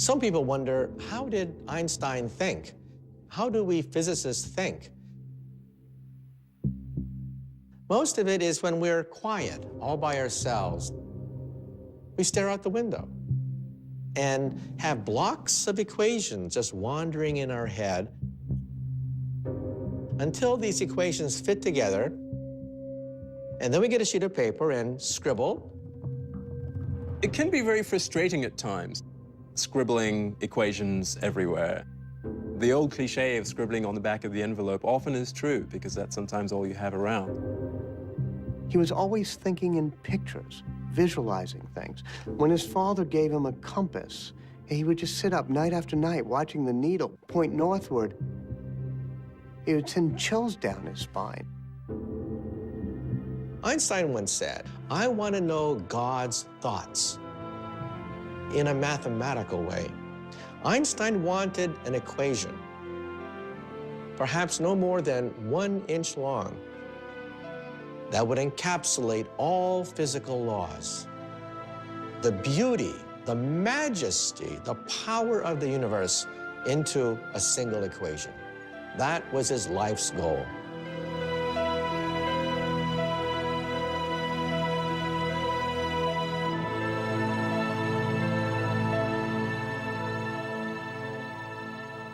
Some people wonder, how did Einstein think? How do we physicists think? Most of it is when we're quiet, all by ourselves. We stare out the window and have blocks of equations just wandering in our head until these equations fit together, and then we get a sheet of paper and scribble. It can be very frustrating at times, scribbling equations everywhere. The old cliche of scribbling on the back of the envelope often is true because that's sometimes all you have around. He was always thinking in pictures, visualizing things. When his father gave him a compass, he would just sit up night after night watching the needle point northward. It would send chills down his spine. Einstein once said, "I want to know God's thoughts in a mathematical way." Einstein wanted an equation, perhaps no more than 1 inch long, that would encapsulate all physical laws. The beauty, the majesty, the power of the universe into a single equation. That was his life's goal.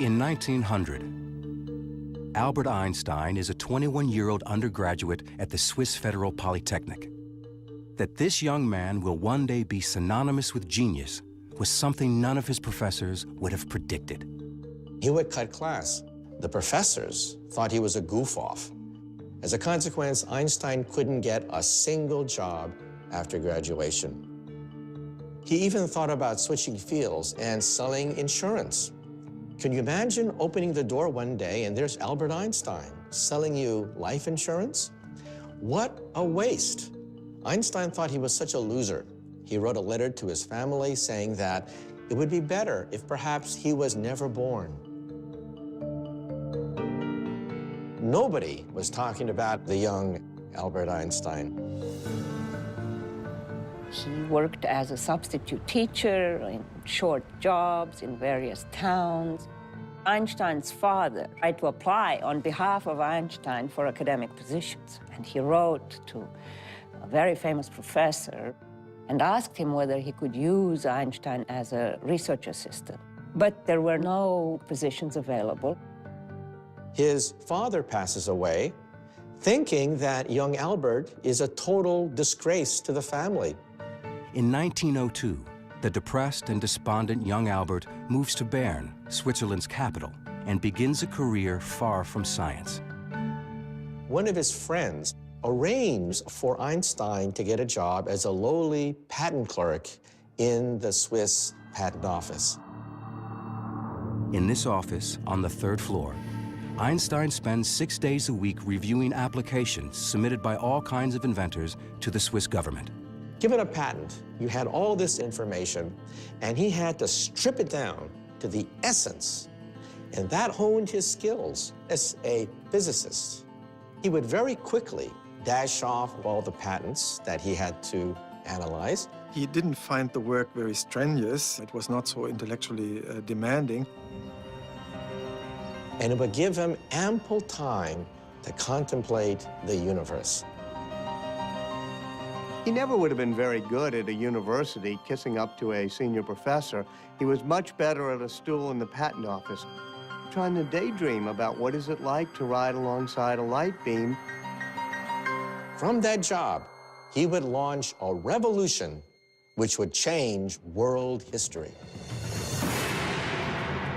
In 1900, Albert Einstein is a 21-year-old undergraduate at the Swiss Federal Polytechnic. That this young man will one day be synonymous with genius was something none of his professors would have predicted. He would cut class. The professors thought he was a goof-off. As a consequence, Einstein couldn't get a single job after graduation. He even thought about switching fields and selling insurance. Can you imagine opening the door one day and there's Albert Einstein selling you life insurance? What a waste. Einstein thought he was such a loser. He wrote a letter to his family saying that it would be better if perhaps he was never born. Nobody was talking about the young Albert Einstein. He worked as a substitute teacher in short jobs in various towns. Einstein's father tried to apply on behalf of Einstein for academic positions. And he wrote to a very famous professor and asked him whether he could use Einstein as a research assistant. But there were no positions available. His father passes away, thinking that young Albert is a total disgrace to the family. In 1902, the depressed and despondent young Albert moves to Bern, Switzerland's capital, and begins a career far from science. One of his friends arranged for Einstein to get a job as a lowly patent clerk in the Swiss patent office. In this office, on the 3rd floor, Einstein spends 6 days a week reviewing applications submitted by all kinds of inventors to the Swiss government. Given a patent, you had all this information, and he had to strip it down to the essence, and that honed his skills as a physicist. He would very quickly dash off all the patents that he had to analyze. He didn't find the work very strenuous. It was not so intellectually demanding. And it would give him ample time to contemplate the universe. He never would have been very good at a university kissing up to a senior professor. He was much better at a stool in the patent office, trying to daydream about what is it like to ride alongside a light beam. From that job, he would launch a revolution which would change world history.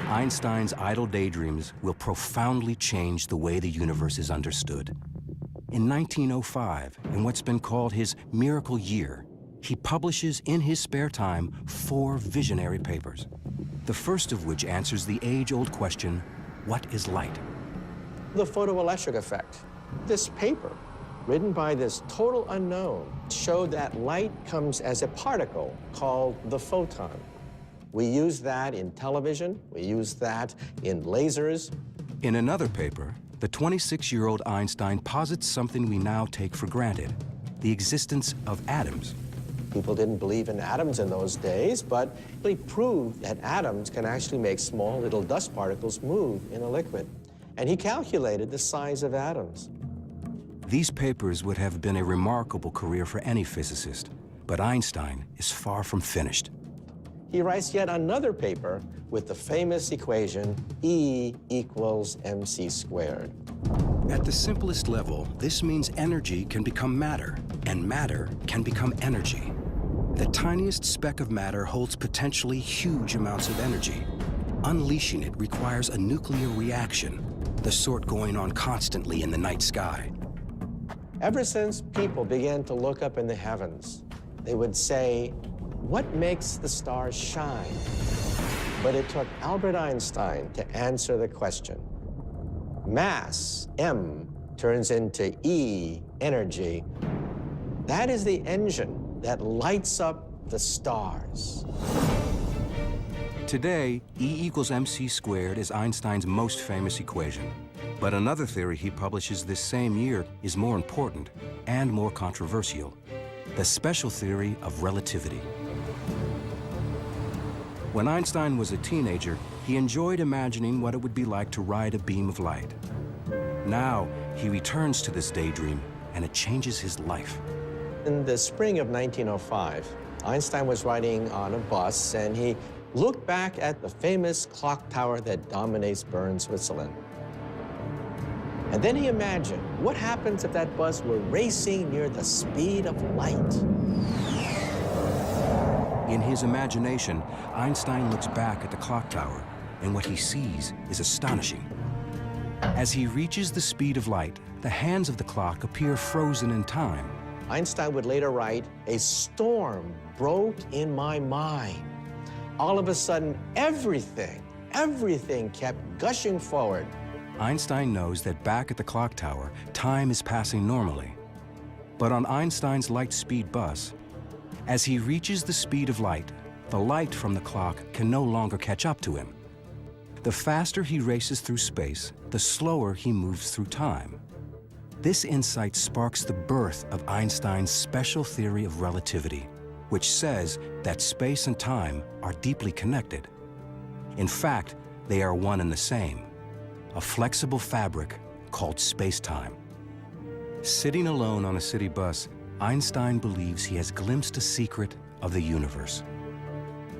Einstein's idle daydreams will profoundly change the way the universe is understood. In 1905, in what's been called his miracle year, he publishes in his spare time 4 visionary papers, the first of which answers the age-old question, what is light? The photoelectric effect. This paper, written by this total unknown, showed that light comes as a particle called the photon. We use that in television, we use that in lasers. In another paper, the 26-year-old Einstein posits something we now take for granted, the existence of atoms. People didn't believe in atoms in those days, but he proved that atoms can actually make small little dust particles move in a liquid. And he calculated the size of atoms. These papers would have been a remarkable career for any physicist, but Einstein is far from finished. He writes yet another paper with the famous equation E equals mc squared. At the simplest level, this means energy can become matter, and matter can become energy. The tiniest speck of matter holds potentially huge amounts of energy. Unleashing it requires a nuclear reaction, the sort going on constantly in the night sky. Ever since people began to look up in the heavens, they would say, what makes the stars shine? But it took Albert Einstein to answer the question. Mass, M, turns into E, energy. That is the engine that lights up the stars. Today, E equals mc squared is Einstein's most famous equation. But another theory he publishes this same year is more important and more controversial: the special theory of relativity. When Einstein was a teenager, he enjoyed imagining what it would be like to ride a beam of light. Now, he returns to this daydream, and it changes his life. In the spring of 1905, Einstein was riding on a bus, and he looked back at the famous clock tower that dominates Bern, Switzerland. And then he imagined, what happens if that bus were racing near the speed of light? In his imagination, Einstein looks back at the clock tower, and what he sees is astonishing. As he reaches the speed of light, the hands of the clock appear frozen in time. Einstein would later write, a storm broke in my mind. All of a sudden, everything kept gushing forward. Einstein knows that back at the clock tower, time is passing normally. But on Einstein's light-speed bus, as he reaches the speed of light, the light from the clock can no longer catch up to him. The faster he races through space, the slower he moves through time. This insight sparks the birth of Einstein's special theory of relativity, which says that space and time are deeply connected. In fact, they are one and the same, a flexible fabric called space-time. Sitting alone on a city bus, Einstein believes he has glimpsed a secret of the universe.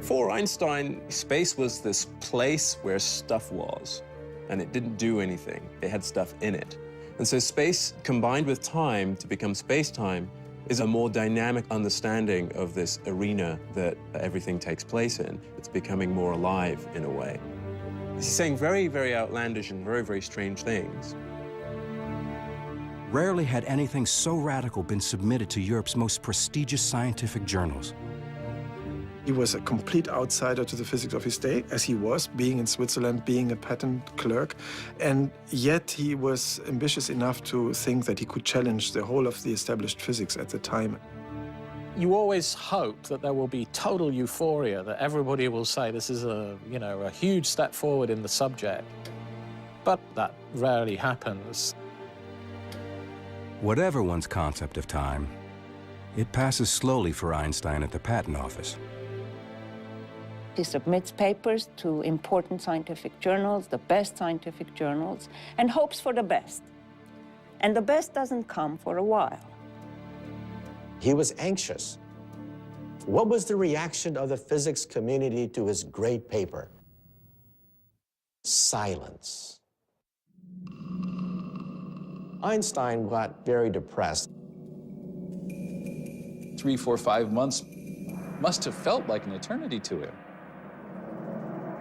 For Einstein, space was this place where stuff was, and it didn't do anything. It had stuff in it. And so space combined with time to become space-time is a more dynamic understanding of this arena that everything takes place in. It's becoming more alive in a way. He's saying very, very outlandish and very, very strange things. Rarely had anything so radical been submitted to Europe's most prestigious scientific journals. He was a complete outsider to the physics of his day, as he was, being in Switzerland, being a patent clerk. And yet he was ambitious enough to think that he could challenge the whole of the established physics at the time. You always hope that there will be total euphoria, that everybody will say this is a huge step forward in the subject. But that rarely happens. Whatever one's concept of time, it passes slowly for Einstein at the patent office. He submits papers to important scientific journals, the best scientific journals, and hopes for the best. And the best doesn't come for a while. He was anxious. What was the reaction of the physics community to his great paper? Silence. Einstein got very depressed. 3, 4, 5 months must have felt like an eternity to him.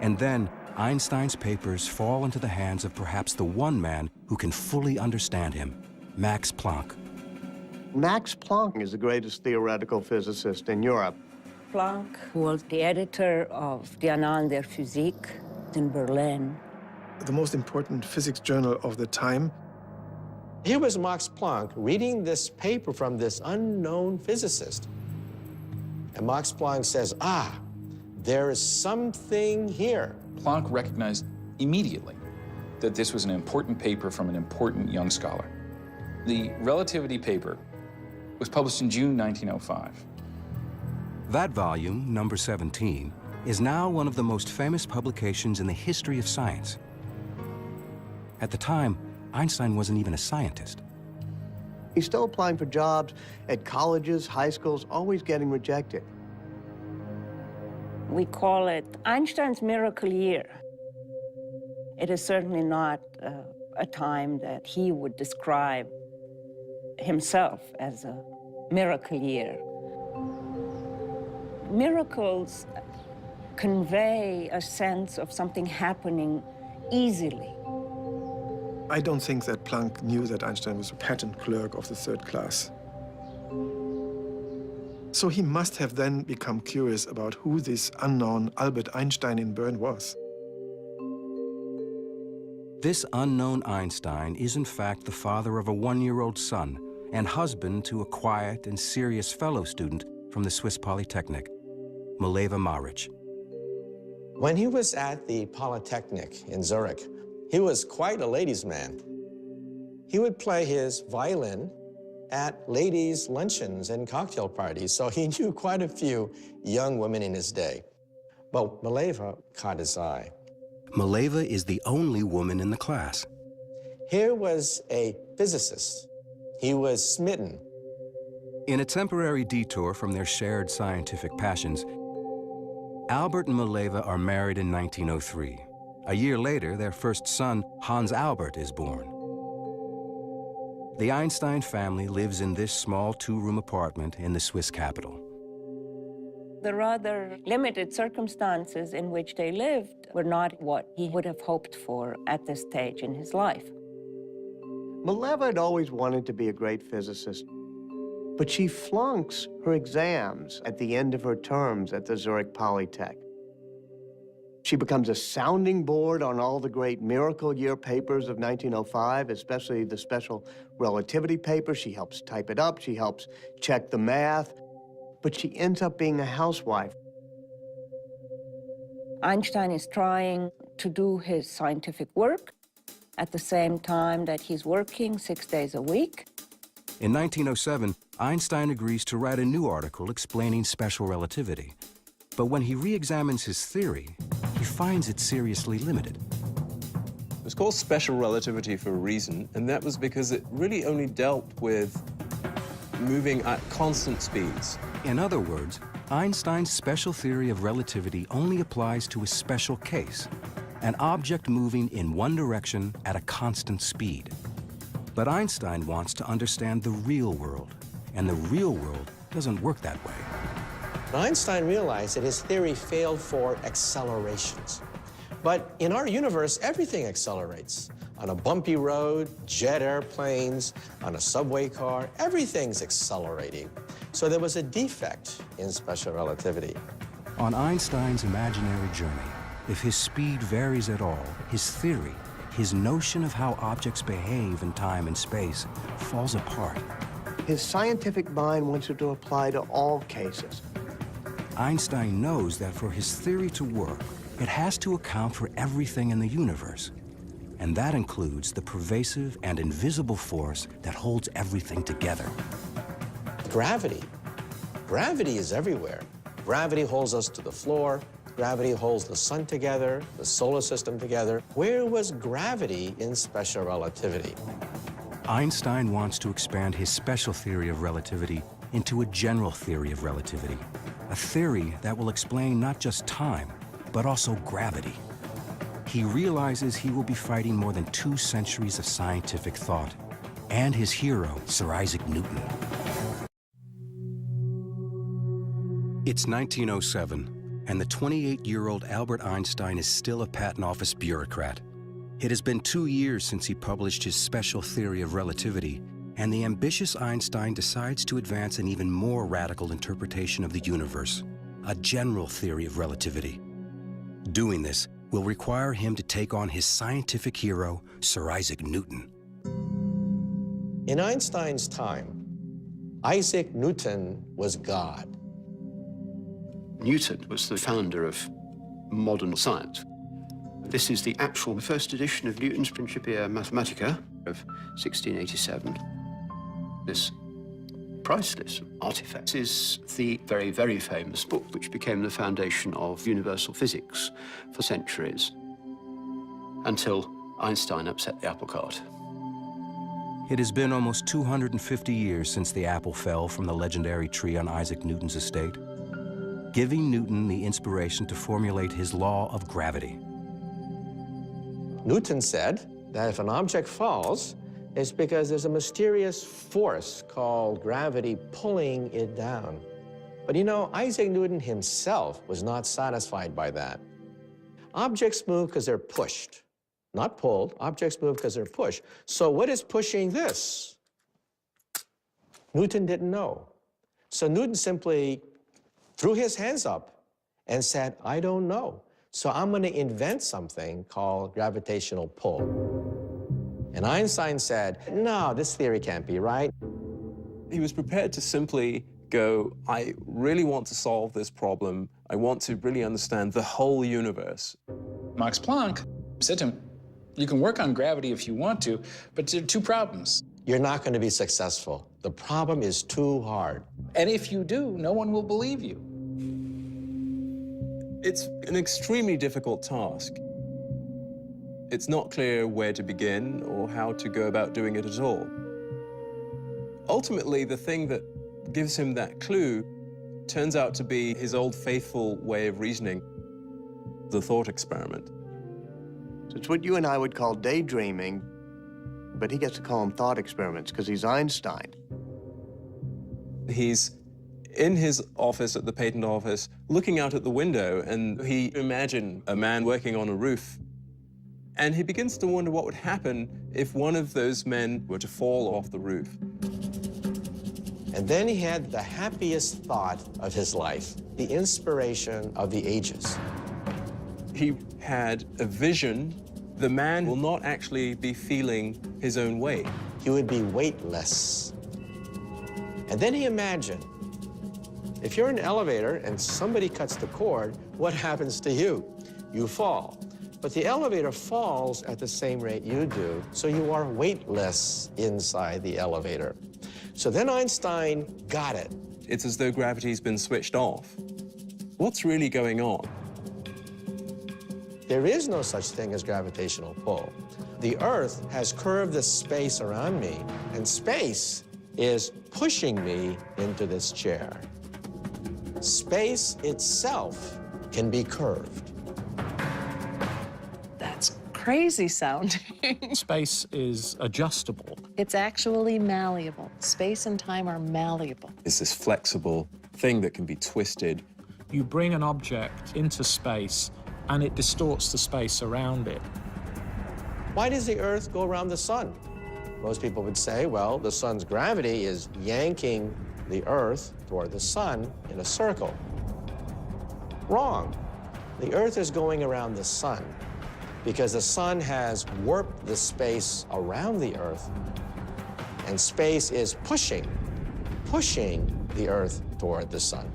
And then Einstein's papers fall into the hands of perhaps the one man who can fully understand him, Max Planck. Max Planck is the greatest theoretical physicist in Europe. Planck was the editor of the Annalen der Physik in Berlin. The most important physics journal of the time. Here was Max Planck reading this paper from this unknown physicist. And Max Planck says, there is something here. Planck recognized immediately that this was an important paper from an important young scholar. The relativity paper was published in June 1905. That volume, number 17, is now one of the most famous publications in the history of science. At the time, Einstein wasn't even a scientist. He's still applying for jobs at colleges, high schools, always getting rejected. We call it Einstein's miracle year. It is certainly not a time that he would describe himself as a miracle year. Miracles convey a sense of something happening easily. I don't think that Planck knew that Einstein was a patent clerk of the third class. So he must have then become curious about who this unknown Albert Einstein in Bern was. This unknown Einstein is in fact the father of a 1-year-old son and husband to a quiet and serious fellow student from the Swiss Polytechnic, Mileva Maric. When he was at the Polytechnic in Zurich, he was quite a ladies' man. He would play his violin at ladies' luncheons and cocktail parties, so he knew quite a few young women in his day. But Mileva caught his eye. Mileva is the only woman in the class. Here was a physicist. He was smitten. In a temporary detour from their shared scientific passions, Albert and Mileva are married in 1903. A year later, their first son, Hans Albert, is born. The Einstein family lives in this small 2-room apartment in the Swiss capital. The rather limited circumstances in which they lived were not what he would have hoped for at this stage in his life. Mileva had always wanted to be a great physicist, but she flunks her exams at the end of her terms at the Zurich Polytech. She becomes a sounding board on all the great miracle year papers of 1905, especially the special relativity paper. She helps type it up, she helps check the math, but she ends up being a housewife. Einstein is trying to do his scientific work at the same time that he's working 6 days a week. In 1907, Einstein agrees to write a new article explaining special relativity. But when he re-examines his theory, he finds it seriously limited. It was called special relativity for a reason, and that was because it really only dealt with moving at constant speeds. In other words, Einstein's special theory of relativity only applies to a special case, an object moving in one direction at a constant speed. But Einstein wants to understand the real world, and the real world doesn't work that way. Einstein realized that his theory failed for accelerations. But in our universe, everything accelerates. On a bumpy road, jet airplanes, on a subway car, everything's accelerating. So there was a defect in special relativity. On Einstein's imaginary journey, if his speed varies at all, his theory, his notion of how objects behave in time and space, falls apart. His scientific mind wants it to apply to all cases. Einstein knows that for his theory to work, it has to account for everything in the universe. And that includes the pervasive and invisible force that holds everything together. Gravity. Gravity is everywhere. Gravity holds us to the floor. Gravity holds the sun together, the solar system together. Where was gravity in special relativity? Einstein wants to expand his special theory of relativity into a general theory of relativity, a theory that will explain not just time, but also gravity. He realizes he will be fighting more than 2 centuries of scientific thought, and his hero, Sir Isaac Newton. It's 1907, and the 28-year-old Albert Einstein is still a patent office bureaucrat. It has been 2 years since he published his special theory of relativity, and the ambitious Einstein decides to advance an even more radical interpretation of the universe, a general theory of relativity. Doing this will require him to take on his scientific hero, Sir Isaac Newton. In Einstein's time, Isaac Newton was God. Newton was the founder of modern science. This is the actual first edition of Newton's Principia Mathematica of 1687. This priceless. Artifacts is the very, very famous book which became the foundation of universal physics for centuries, until Einstein upset the apple cart. It has been almost 250 years since the apple fell from the legendary tree on Isaac Newton's estate, giving Newton the inspiration to formulate his law of gravity. Newton said that if an object falls, it's because there's a mysterious force called gravity pulling it down. But you know, Isaac Newton himself was not satisfied by that. Objects move because they're pushed, not pulled. Objects move because they're pushed. So what is pushing this? Newton didn't know. So Newton simply threw his hands up and said, I don't know. So I'm going to invent something called gravitational pull. And Einstein said, no, this theory can't be right. He was prepared to simply go, I really want to solve this problem. I want to really understand the whole universe. Max Planck said to him, you can work on gravity if you want to, but there are two problems. You're not going to be successful. The problem is too hard. And if you do, no one will believe you. It's an extremely difficult task. It's not clear where to begin or how to go about doing it at all. Ultimately, the thing that gives him that clue turns out to be his old faithful way of reasoning, the thought experiment. It's what you and I would call daydreaming, but he gets to call them thought experiments because he's Einstein. He's in his office at the patent office, looking out at the window, and he imagined a man working on a roof. And he begins to wonder what would happen if one of those men were to fall off the roof. And then he had the happiest thought of his life, the inspiration of the ages. He had a vision. The man will not actually be feeling his own weight. He would be weightless. And then he imagined, if you're in an elevator and somebody cuts the cord, what happens to you? You fall. But the elevator falls at the same rate you do, so you are weightless inside the elevator. So then Einstein got it. It's as though gravity's been switched off. What's really going on? There is no such thing as gravitational pull. The Earth has curved the space around me, and space is pushing me into this chair. Space itself can be curved. That's crazy sounding. Space is adjustable. It's actually malleable. Space and time are malleable. It's this flexible thing that can be twisted. You bring an object into space, and it distorts the space around it. Why does the Earth go around the sun? Most people would say, well, the sun's gravity is yanking the Earth toward the sun in a circle. Wrong. The Earth is going around the sun because the sun has warped the space around the Earth, and space is pushing the Earth toward the sun.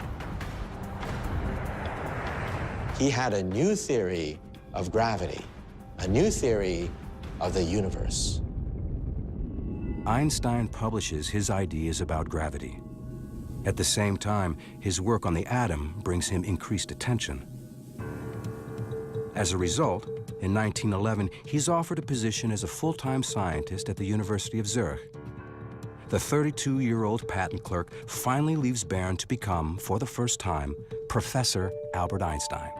He had a new theory of gravity, a new theory of the universe. Einstein publishes his ideas about gravity. At the same time, his work on the atom brings him increased attention. As a result, in 1911, he's offered a position as a full-time scientist at the University of Zurich. The 32-year-old patent clerk finally leaves Bern to become, for the first time, Professor Albert Einstein.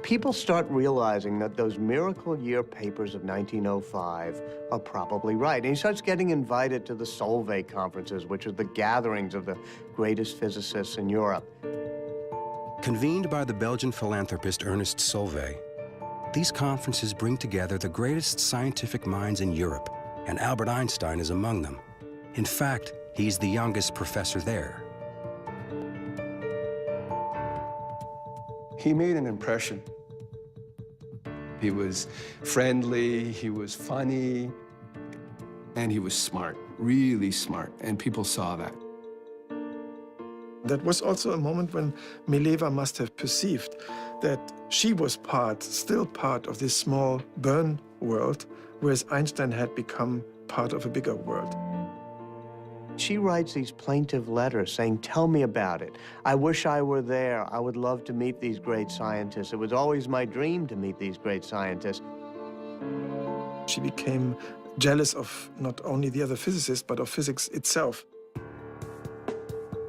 People start realizing that those miracle year papers of 1905 are probably right. And he starts getting invited to the Solvay conferences, which are the gatherings of the greatest physicists in Europe. Convened by the Belgian philanthropist Ernest Solvay, these conferences bring together the greatest scientific minds in Europe, and Albert Einstein is among them. In fact, he's the youngest professor there. He made an impression. He was friendly, he was funny, and he was smart, really smart, and people saw that. That was also a moment when Mileva must have perceived that she was still part of this small Bern world, whereas Einstein had become part of a bigger world. She writes these plaintive letters saying, tell me about it. I wish I were there. I would love to meet these great scientists. It was always my dream to meet these great scientists. She became jealous of not only the other physicists, but of physics itself.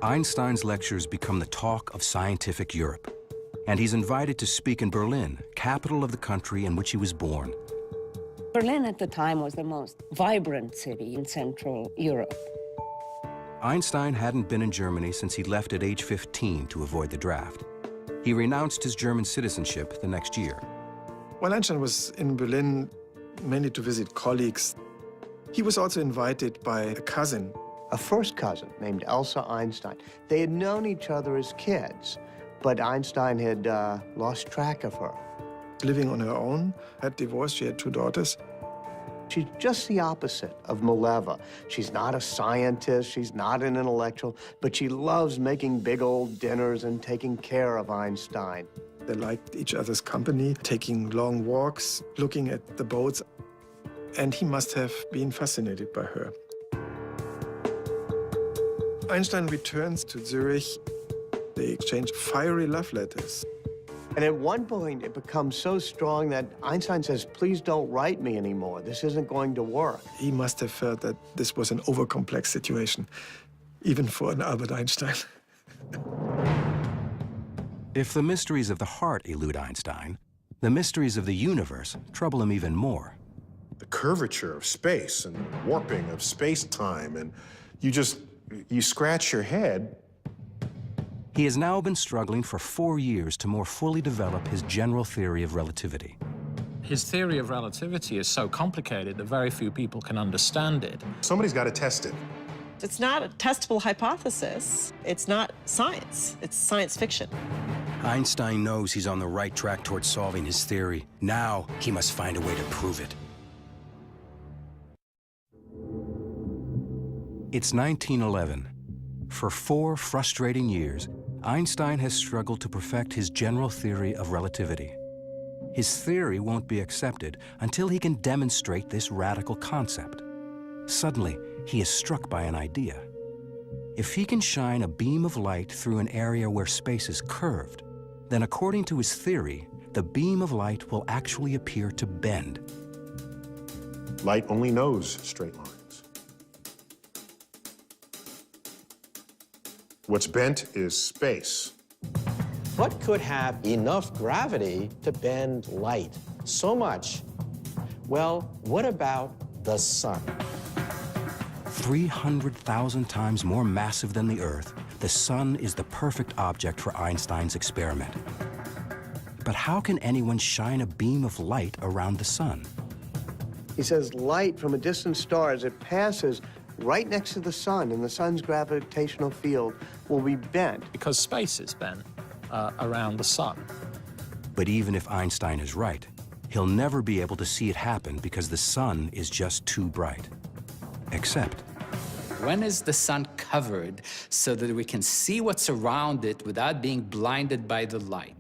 Einstein's lectures become the talk of scientific Europe, and he's invited to speak in Berlin, capital of the country in which he was born. Berlin at the time was the most vibrant city in Central Europe. Einstein hadn't been in Germany since he left at age 15 to avoid the draft. He renounced his German citizenship the next year. While Einstein was in Berlin, mainly to visit colleagues, he was also invited by a cousin. A first cousin named Elsa Einstein. They had known each other as kids, but Einstein had lost track of her. Living on her own, had divorced, she had 2 daughters. She's just the opposite of Mileva. She's not a scientist, she's not an intellectual, but she loves making big old dinners and taking care of Einstein. They liked each other's company, taking long walks, looking at the boats, and he must have been fascinated by her. Einstein returns to Zurich. They exchange fiery love letters. And at one point, it becomes so strong that Einstein says, please don't write me anymore. This isn't going to work. He must have felt that this was an overcomplex situation, even for an Albert Einstein. If the mysteries of the heart elude Einstein, the mysteries of the universe trouble him even more. The curvature of space and warping of space-time, and you scratch your head. He has now been struggling for 4 years to more fully develop his general theory of relativity. His theory of relativity is so complicated that very few people can understand it. Somebody's got to test it. It's not a testable hypothesis. It's not science. It's science fiction. Einstein knows he's on the right track towards solving his theory. Now he must find a way to prove it. It's 1911. For 4 frustrating years, Einstein has struggled to perfect his general theory of relativity. His theory won't be accepted until he can demonstrate this radical concept. Suddenly, he is struck by an idea. If he can shine a beam of light through an area where space is curved, then according to his theory, the beam of light will actually appear to bend. Light only knows straight lines. What's bent is space. What could have enough gravity to bend light so much? Well, what about the sun? 300,000 times more massive than the Earth, the sun is the perfect object for Einstein's experiment. But how can anyone shine a beam of light around the sun? He says light from a distant star, as it passes right next to the sun, and the sun's gravitational field will be bent. Because space is bent around the sun. But even if Einstein is right, he'll never be able to see it happen because the sun is just too bright. Except, when is the sun covered so that we can see what's around it without being blinded by the light?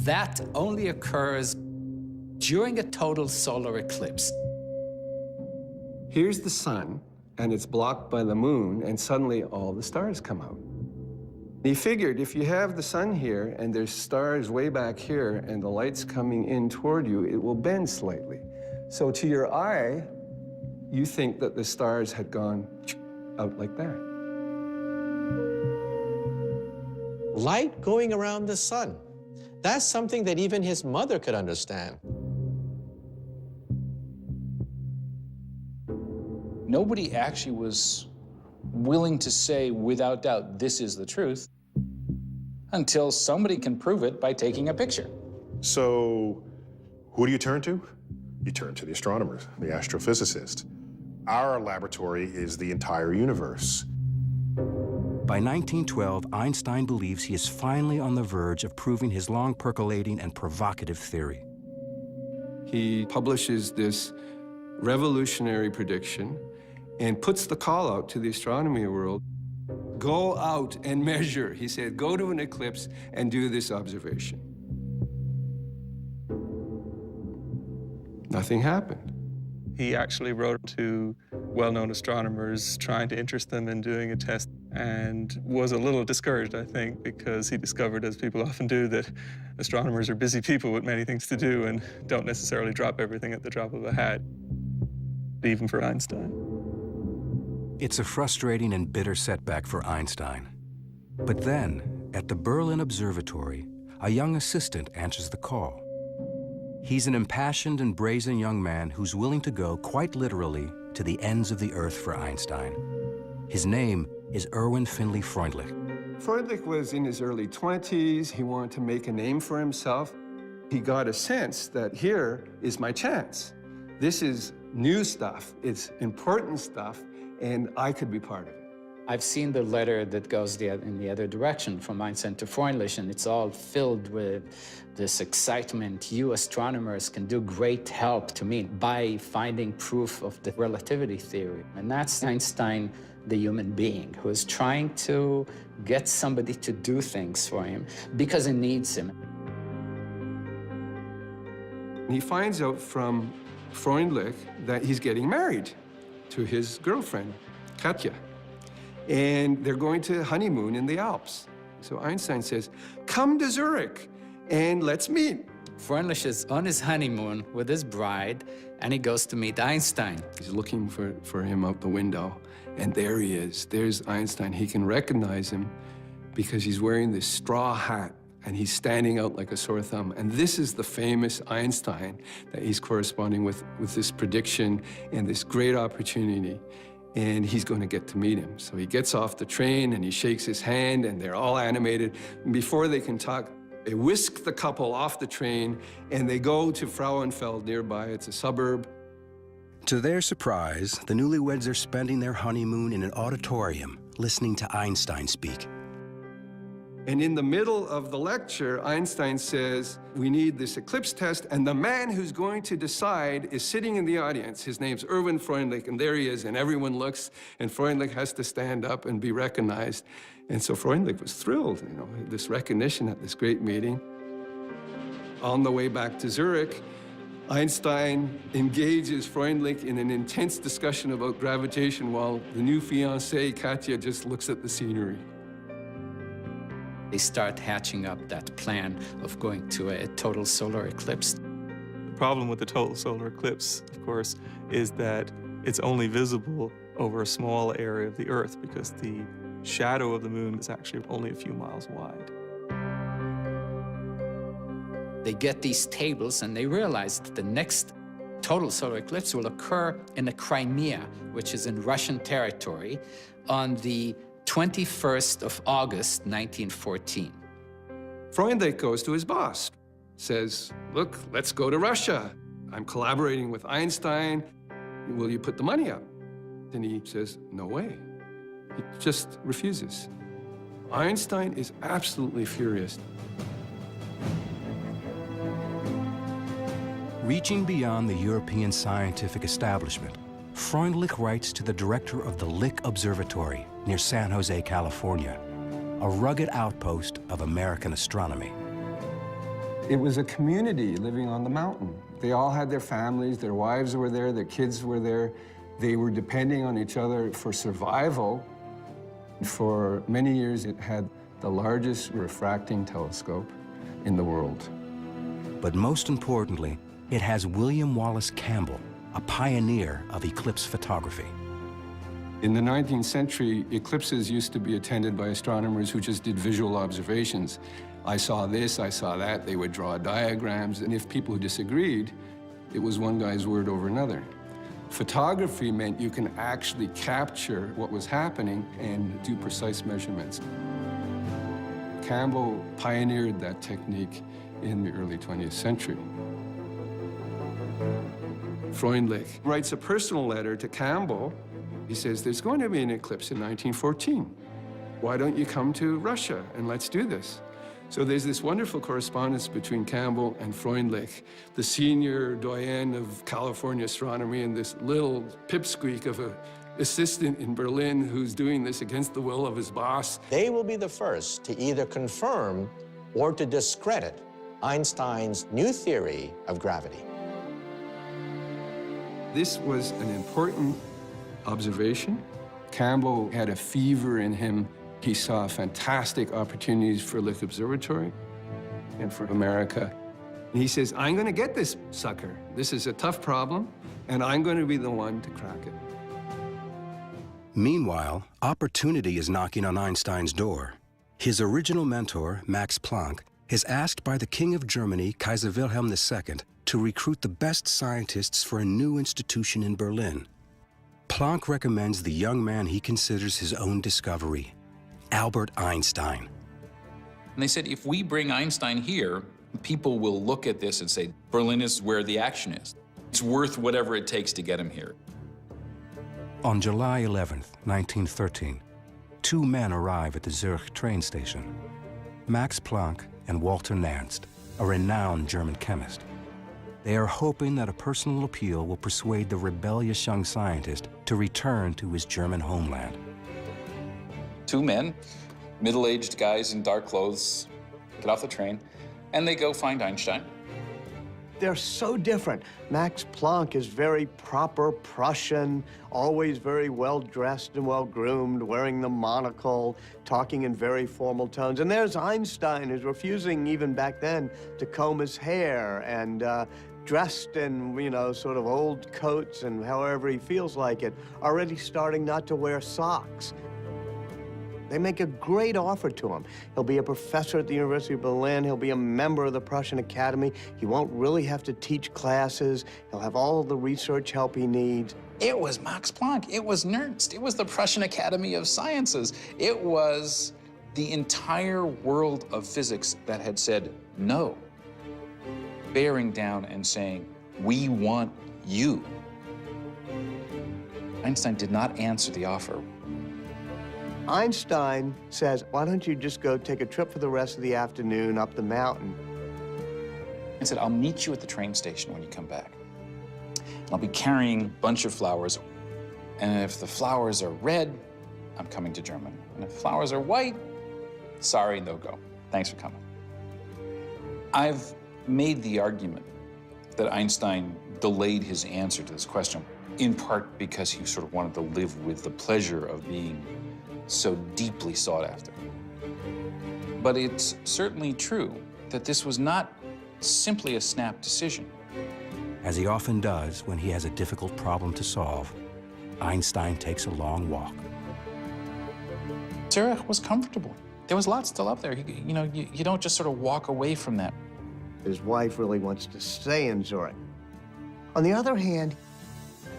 That only occurs during a total solar eclipse. Here's the sun, and it's blocked by the moon, and suddenly all the stars come out. He figured if you have the sun here, and there's stars way back here, and the light's coming in toward you, it will bend slightly. So to your eye, you think that the stars had gone out like that. Light going around the sun. That's something that even his mother could understand. Nobody actually was willing to say without doubt, this is the truth, until somebody can prove it by taking a picture. So who do you turn to? You turn to the astronomers, the astrophysicists. Our laboratory is the entire universe. by 1912, Einstein believes he is finally on the verge of proving his long percolating and provocative theory. He publishes this revolutionary prediction and puts the call out to the astronomy world. Go out and measure. He said, go to an eclipse and do this observation. Nothing happened. He actually wrote to well-known astronomers trying to interest them in doing a test and was a little discouraged, I think, because he discovered, as people often do, that astronomers are busy people with many things to do and don't necessarily drop everything at the drop of a hat, even for Einstein. It's a frustrating and bitter setback for Einstein. But then, at the Berlin Observatory, a young assistant answers the call. He's an impassioned and brazen young man who's willing to go, quite literally, to the ends of the earth for Einstein. His name is Erwin Finley Freundlich. Freundlich was in his early 20s. He wanted to make a name for himself. He got a sense that here is my chance. This is new stuff, it's important stuff, and I could be part of it. I've seen the letter that goes in the other direction from Einstein to Freundlich, and it's all filled with this excitement. You astronomers can do great help to me by finding proof of the relativity theory. And that's Einstein, the human being, who is trying to get somebody to do things for him because he needs him. He finds out from Freundlich that he's getting married to his girlfriend, Katja. And they're going to honeymoon in the Alps. So Einstein says, come to Zurich and let's meet. Freundlich is on his honeymoon with his bride, and he goes to meet Einstein. He's looking for him out the window, and there he is. There's Einstein. He can recognize him because he's wearing this straw hat, and he's standing out like a sore thumb. And this is the famous Einstein that he's corresponding with this prediction and this great opportunity. And he's going to get to meet him. So he gets off the train and he shakes his hand and they're all animated. And before they can talk, they whisk the couple off the train and they go to Frauenfeld nearby. It's a suburb. To their surprise, the newlyweds are spending their honeymoon in an auditorium, listening to Einstein speak. And in the middle of the lecture, Einstein says, we need this eclipse test, and the man who's going to decide is sitting in the audience. His name's Erwin Freundlich, and there he is, and everyone looks, and Freundlich has to stand up and be recognized. And so Freundlich was thrilled, you know, this recognition at this great meeting. On the way back to Zurich, Einstein engages Freundlich in an intense discussion about gravitation while the new fiancée, Katja, just looks at the scenery. They start hatching up that plan of going to a total solar eclipse. The problem with the total solar eclipse, of course, is that it's only visible over a small area of the Earth because the shadow of the moon is actually only a few miles wide. They get these tables and they realize that the next total solar eclipse will occur in the Crimea, which is in Russian territory, on the 21st of August, 1914. Freundlich goes to his boss, says, look, let's go to Russia. I'm collaborating with Einstein. Will you put the money up? And he says, no way. He just refuses. Einstein is absolutely furious. Reaching beyond the European scientific establishment, Freundlich writes to the director of the Lick Observatory near San Jose, California, a rugged outpost of American astronomy. It was a community living on the mountain. They all had their families, their wives were there, their kids were there. They were depending on each other for survival. For many years, it had the largest refracting telescope in the world. But most importantly, it has William Wallace Campbell, a pioneer of eclipse photography. In the 19th century, eclipses used to be attended by astronomers who just did visual observations. I saw this, I saw that. They would draw diagrams, and if people disagreed, it was one guy's word over another. Photography meant you can actually capture what was happening and do precise measurements. Campbell pioneered that technique in the early 20th century. Freundlich writes a personal letter to Campbell. He says, there's going to be an eclipse in 1914. Why don't you come to Russia and let's do this? So there's this wonderful correspondence between Campbell and Freundlich, the senior doyen of California astronomy and this little pipsqueak of an assistant in Berlin who's doing this against the will of his boss. They will be the first to either confirm or to discredit Einstein's new theory of gravity. This was an important observation. Campbell had a fever in him. He saw fantastic opportunities for Lick Observatory and for America. And he says, I'm going to get this sucker. This is a tough problem, and I'm going to be the one to crack it. Meanwhile, opportunity is knocking on Einstein's door. His original mentor, Max Planck, is asked by the King of Germany, Kaiser Wilhelm II, to recruit the best scientists for a new institution in Berlin. Planck recommends the young man he considers his own discovery, Albert Einstein. And they said, if we bring Einstein here, people will look at this and say, Berlin is where the action is. It's worth whatever it takes to get him here. On July 11th, 1913, two men arrive at the Zurich train station, Max Planck and Walter Nernst, a renowned German chemist. They are hoping that a personal appeal will persuade the rebellious young scientist to return to his German homeland. Two men, middle-aged guys in dark clothes, get off the train, and they go find Einstein. They're so different. Max Planck is very proper Prussian, always very well-dressed and well-groomed, wearing the monocle, talking in very formal tones. And there's Einstein, who's refusing, even back then, to comb his hair and dressed in, you know, sort of old coats and however he feels like it, already starting not to wear socks. They make a great offer to him. He'll be a professor at the University of Berlin. He'll be a member of the Prussian Academy. He won't really have to teach classes. He'll have all of the research help he needs. It was Max Planck. It was Nernst. It was the Prussian Academy of Sciences. It was the entire world of physics that had said no, bearing down and saying, we want you. Einstein did not answer the offer. Einstein says, why don't you just go take a trip for the rest of the afternoon up the mountain? I said, I'll meet you at the train station when you come back. I'll be carrying a bunch of flowers. And if the flowers are red, I'm coming to Germany. And if flowers are white, sorry, no go. Thanks for coming. I've made the argument that Einstein delayed his answer to this question, in part because he sort of wanted to live with the pleasure of being so deeply sought after. But it's certainly true that this was not simply a snap decision. As he often does when he has a difficult problem to solve, Einstein takes a long walk. Zurich was comfortable. There was lots to love there. You don't just sort of walk away from that. His wife really wants to stay in Zurich. On the other hand,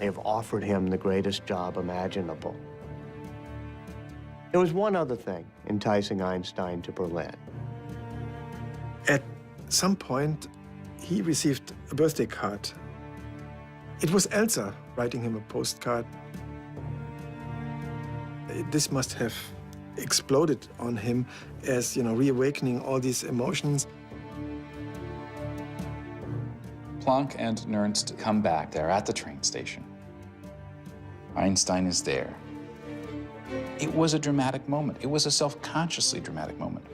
they've offered him the greatest job imaginable. There was one other thing enticing Einstein to Berlin. At some point, he received a birthday card. It was Elsa writing him a postcard. This must have exploded on him as, reawakening all these emotions. Planck and Nernst come back. They're at the train station. Einstein is there. It was a dramatic moment. It was a self-consciously dramatic moment.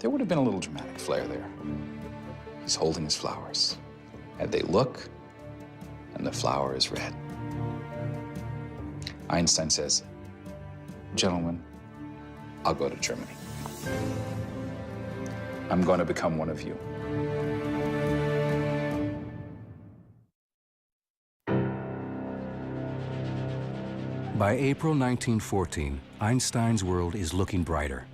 There would have been a little dramatic flair there. He's holding his flowers. And they look, and the flower is red. Einstein says, gentlemen, I'll go to Germany. I'm going to become one of you. By April 1914, Einstein's world is looking brighter.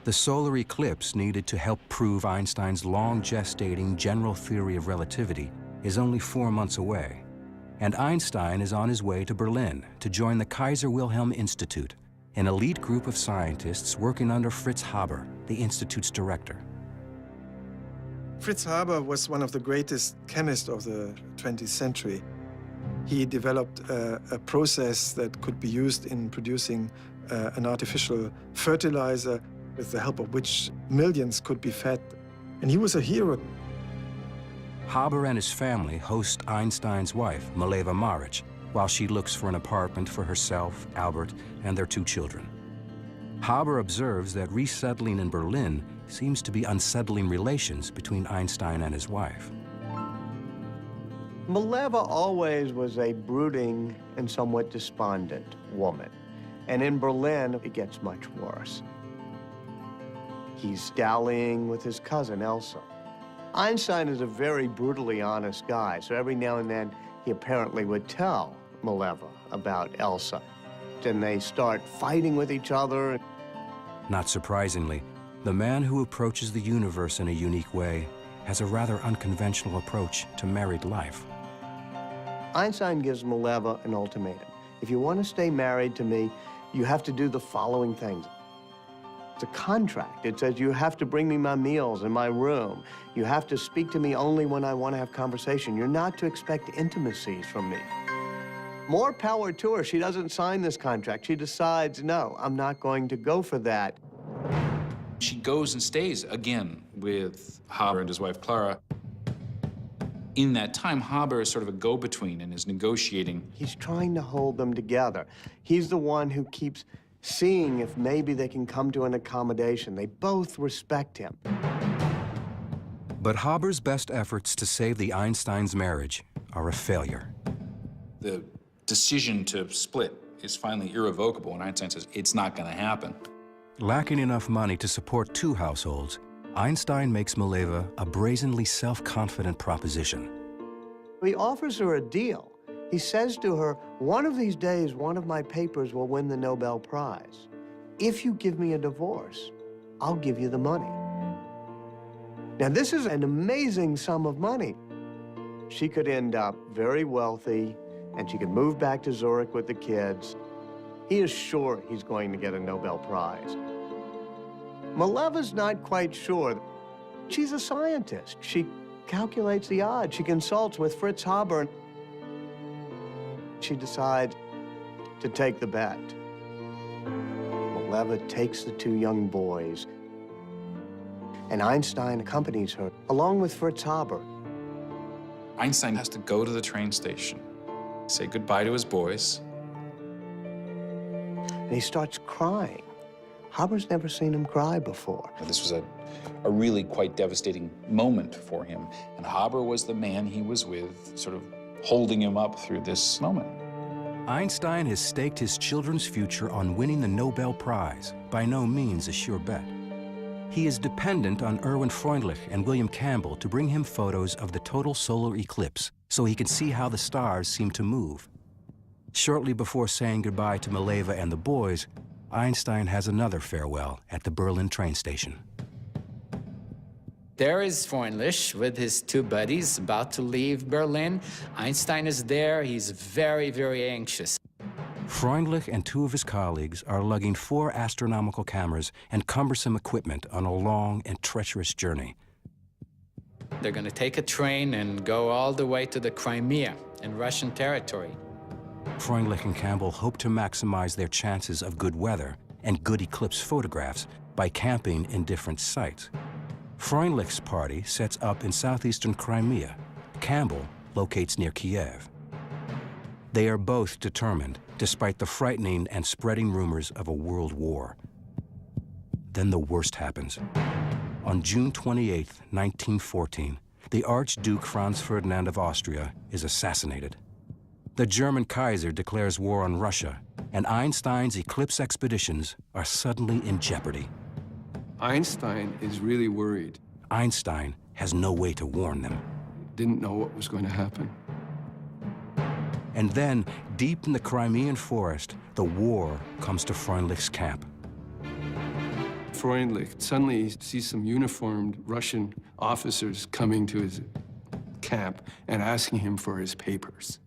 The solar eclipse needed to help prove Einstein's long-gestating general theory of relativity is only 4 months away, and Einstein is on his way to Berlin to join the Kaiser Wilhelm Institute, an elite group of scientists working under Fritz Haber, the institute's director. Fritz Haber was one of the greatest chemists of the 20th century. He developed a process that could be used in producing an artificial fertilizer with the help of which millions could be fed. And he was a hero. Haber and his family host Einstein's wife, Mileva Maric, while she looks for an apartment for herself, Albert, and their 2 children. Haber observes that resettling in Berlin seems to be unsettling relations between Einstein and his wife. Mileva always was a brooding and somewhat despondent woman. And in Berlin, it gets much worse. He's dallying with his cousin, Elsa. Einstein is a very brutally honest guy, so every now and then he apparently would tell Mileva about Elsa. Then they start fighting with each other. Not surprisingly, the man who approaches the universe in a unique way has a rather unconventional approach to married life. Einstein gives Mileva an ultimatum. If you want to stay married to me, you have to do the following things. It's a contract. It says you have to bring me my meals in my room. You have to speak to me only when I want to have conversation. You're not to expect intimacies from me. More power to her. She doesn't sign this contract. She decides, no, I'm not going to go for that. She goes and stays again with Haber and his wife Clara. In that time, Haber is sort of a go-between and is negotiating. He's trying to hold them together. He's the one who keeps seeing if maybe they can come to an accommodation. They both respect him. But Haber's best efforts to save the Einsteins' marriage are a failure. The decision to split is finally irrevocable, and Einstein says it's not going to happen. Lacking enough money to support two households, Einstein makes Mileva a brazenly self-confident proposition. He offers her a deal. He says to her, one of these days, one of my papers will win the Nobel Prize. If you give me a divorce, I'll give you the money. Now, this is an amazing sum of money. She could end up very wealthy, and she could move back to Zurich with the kids. He is sure he's going to get a Nobel Prize. Mileva's not quite sure. She's a scientist. She calculates the odds. She consults with Fritz Haber. She decides to take the bet. Mileva takes the two young boys, and Einstein accompanies her, along with Fritz Haber. Einstein has to go to the train station, say goodbye to his boys. And he starts crying. Haber's never seen him cry before. This was a really quite devastating moment for him, and Haber was the man he was with, sort of holding him up through this moment. Einstein has staked his children's future on winning the Nobel Prize, by no means a sure bet. He is dependent on Erwin Freundlich and William Campbell to bring him photos of the total solar eclipse so he can see how the stars seem to move. Shortly before saying goodbye to Mileva and the boys, Einstein has another farewell at the Berlin train station. There is Freundlich with his two buddies about to leave Berlin. Einstein is there. He's very, very anxious. Freundlich and two of his colleagues are lugging 4 astronomical cameras and cumbersome equipment on a long and treacherous journey. They're going to take a train and go all the way to the Crimea in Russian territory. Freundlich and Campbell hope to maximize their chances of good weather and good eclipse photographs by camping in different sites. Freundlich's party sets up in southeastern Crimea. Campbell locates near Kiev. They are both determined, despite the frightening and spreading rumors of a world war. Then the worst happens. On June 28, 1914, the Archduke Franz Ferdinand of Austria is assassinated. The German Kaiser declares war on Russia, and Einstein's eclipse expeditions are suddenly in jeopardy. Einstein is really worried. Einstein has no way to warn them. Didn't know what was going to happen. And then, deep in the Crimean forest, the war comes to Freundlich's camp. Freundlich suddenly sees some uniformed Russian officers coming to his camp and asking him for his papers.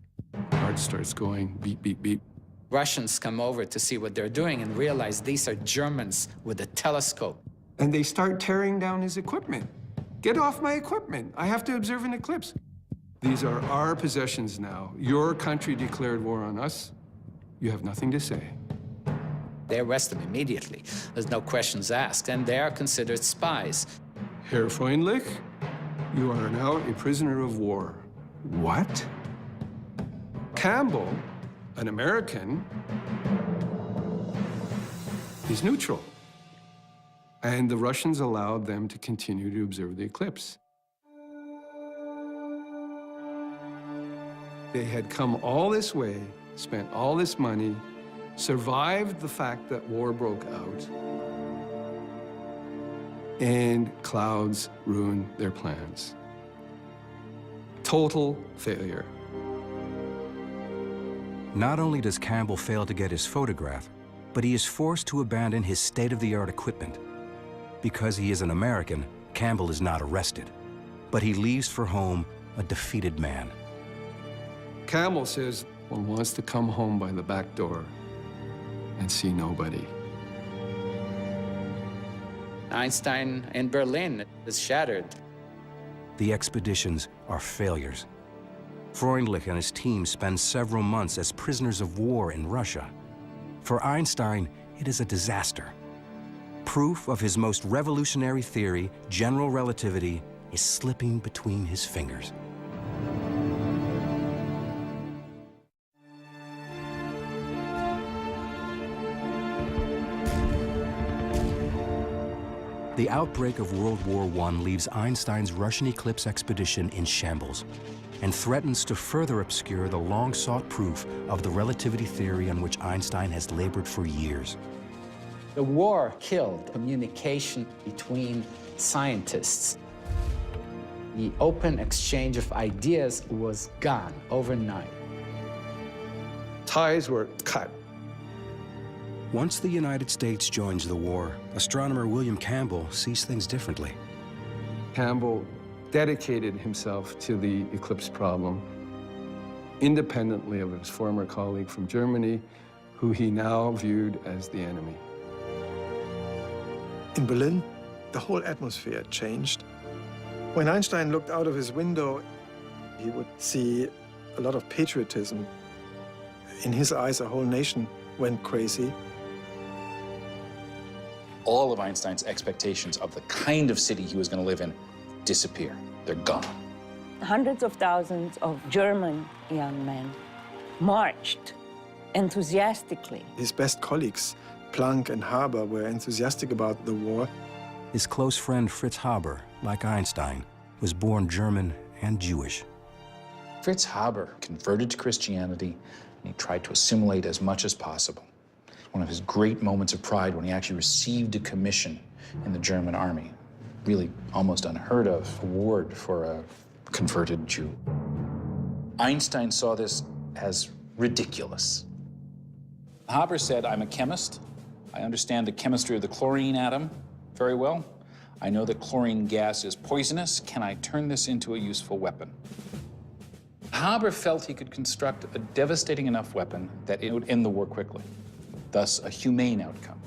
Heart starts going beep, beep, beep. Russians come over to see what they're doing and realize these are Germans with a telescope. And they start tearing down his equipment. Get off my equipment. I have to observe an eclipse. These are our possessions now. Your country declared war on us. You have nothing to say. They arrest them immediately. There's no questions asked, and they are considered spies. Herr Freundlich, you are now a prisoner of war. What? Campbell, an American, is neutral. And the Russians allowed them to continue to observe the eclipse. They had come all this way, spent all this money, survived the fact that war broke out, and clouds ruined their plans. Total failure. Not only does Campbell fail to get his photograph, but he is forced to abandon his state-of-the-art equipment. Because he is an American, Campbell is not arrested, but he leaves for home a defeated man. Campbell says one wants to come home by the back door and see nobody. Einstein in Berlin is shattered. The expeditions are failures. Freundlich and his team spend several months as prisoners of war in Russia. For Einstein, it is a disaster. Proof of his most revolutionary theory, general relativity, is slipping between his fingers. The outbreak of World War I leaves Einstein's Russian eclipse expedition in shambles and threatens to further obscure the long-sought proof of the relativity theory on which Einstein has labored for years. The war killed communication between scientists. The open exchange of ideas was gone overnight. Ties were cut. Once the United States joins the war, astronomer William Campbell sees things differently. Campbell dedicated himself to the eclipse problem, independently of his former colleague from Germany, who he now viewed as the enemy. In Berlin, the whole atmosphere changed. When Einstein looked out of his window, he would see a lot of patriotism. In his eyes, a whole nation went crazy. All of Einstein's expectations of the kind of city he was going to live in disappear. They're gone. Hundreds of thousands of German young men marched enthusiastically. His best colleagues, Planck and Haber, were enthusiastic about the war. His close friend Fritz Haber, like Einstein, was born German and Jewish. Fritz Haber converted to Christianity, and he tried to assimilate as much as possible. One of his great moments of pride when he actually received a commission in the German army. Really almost unheard of award for a converted Jew. Einstein saw this as ridiculous. Haber said, "I'm a chemist. I understand the chemistry of the chlorine atom very well. I know that chlorine gas is poisonous. Can I turn this into a useful weapon?" Haber felt he could construct a devastating enough weapon that it would end the war quickly, thus a humane outcome.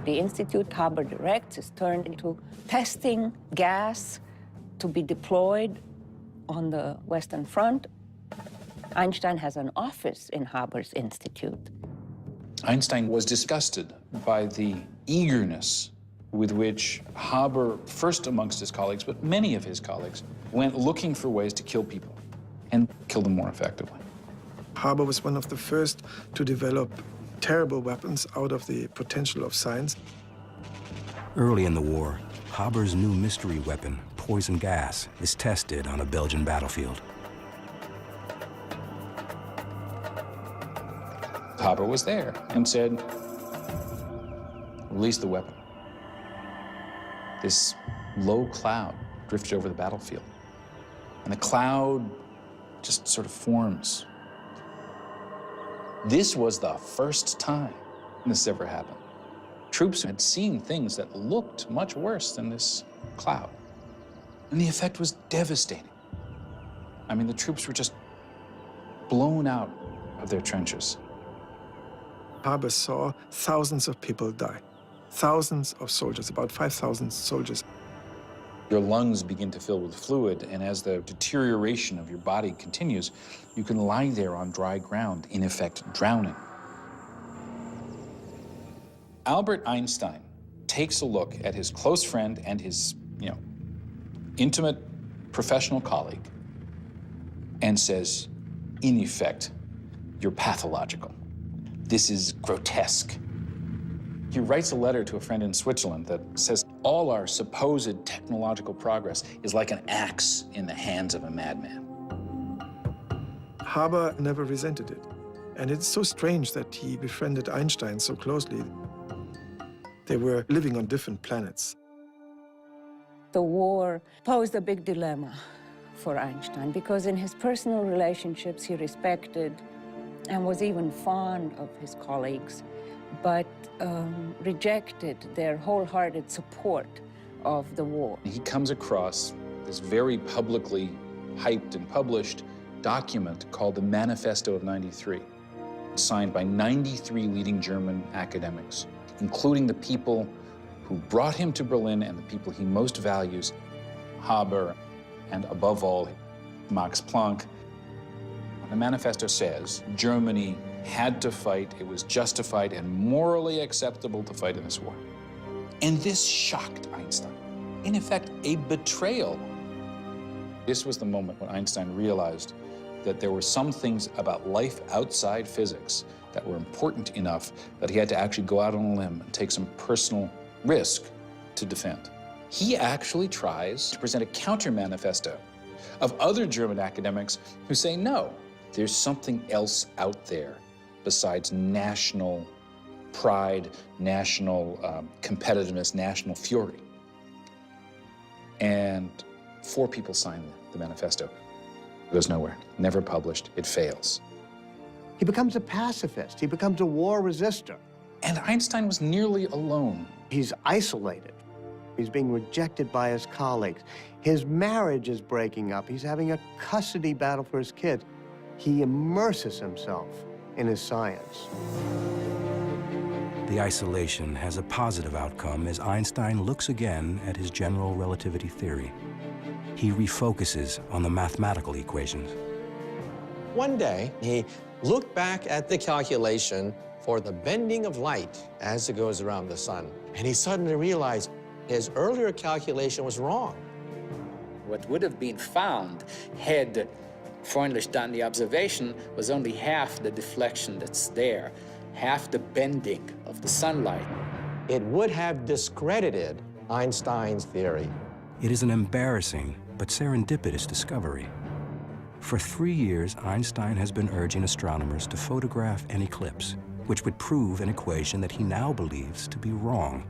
The institute Haber directs is turned into testing gas to be deployed on the Western Front. Einstein has an office in Haber's institute. Einstein was disgusted by the eagerness with which Haber, first amongst his colleagues, but many of his colleagues, went looking for ways to kill people and kill them more effectively. Haber was one of the first to develop terrible weapons out of the potential of science. Early in the war, Haber's new mystery weapon, poison gas, is tested on a Belgian battlefield. Haber was there and said, "Release the weapon." This low cloud drifted over the battlefield, and the cloud just sort of forms. This was the first time this ever happened. Troops had seen things that looked much worse than this cloud, and the effect was devastating. I mean, the troops were just blown out of their trenches. Haber saw thousands of people die. Thousands of soldiers, about 5,000 soldiers. Your lungs begin to fill with fluid, and as the deterioration of your body continues, you can lie there on dry ground, in effect drowning. Albert Einstein takes a look at his close friend and his, intimate professional colleague and says, in effect, "You're pathological. This is grotesque." He writes a letter to a friend in Switzerland that says, "All our supposed technological progress is like an axe in the hands of a madman." Haber never resented it. And it's so strange that he befriended Einstein so closely. They were living on different planets. The war posed a big dilemma for Einstein because in his personal relationships he respected and was even fond of his colleagues, but rejected their wholehearted support of the war. He comes across this very publicly hyped and published document called the Manifesto of '93, signed by 93 leading German academics, including the people who brought him to Berlin and the people he most values, Haber, and above all, Max Planck. The manifesto says Germany had to fight, it was justified and morally acceptable to fight in this war. And this shocked Einstein. In effect, a betrayal. This was the moment when Einstein realized that there were some things about life outside physics that were important enough that he had to actually go out on a limb and take some personal risk to defend. He actually tries to present a counter-manifesto of other German academics who say, no, there's something else out there besides national pride, national competitiveness, national fury. And 4 people signed the manifesto. It goes nowhere, never published, it fails. He becomes a pacifist. He becomes a war resistor. And Einstein was nearly alone. He's isolated. He's being rejected by his colleagues. His marriage is breaking up. He's having a custody battle for his kids. He immerses himself in his science. The isolation has a positive outcome as Einstein looks again at his general relativity theory. He refocuses on the mathematical equations. One day, he looked back at the calculation for the bending of light as it goes around the sun, and he suddenly realized his earlier calculation was wrong. What would have been found had Freundlich done the observation was only half the deflection that's there, half the bending of the sunlight. It would have discredited Einstein's theory. It is an embarrassing but serendipitous discovery. For 3 years, Einstein has been urging astronomers to photograph an eclipse, which would prove an equation that he now believes to be wrong.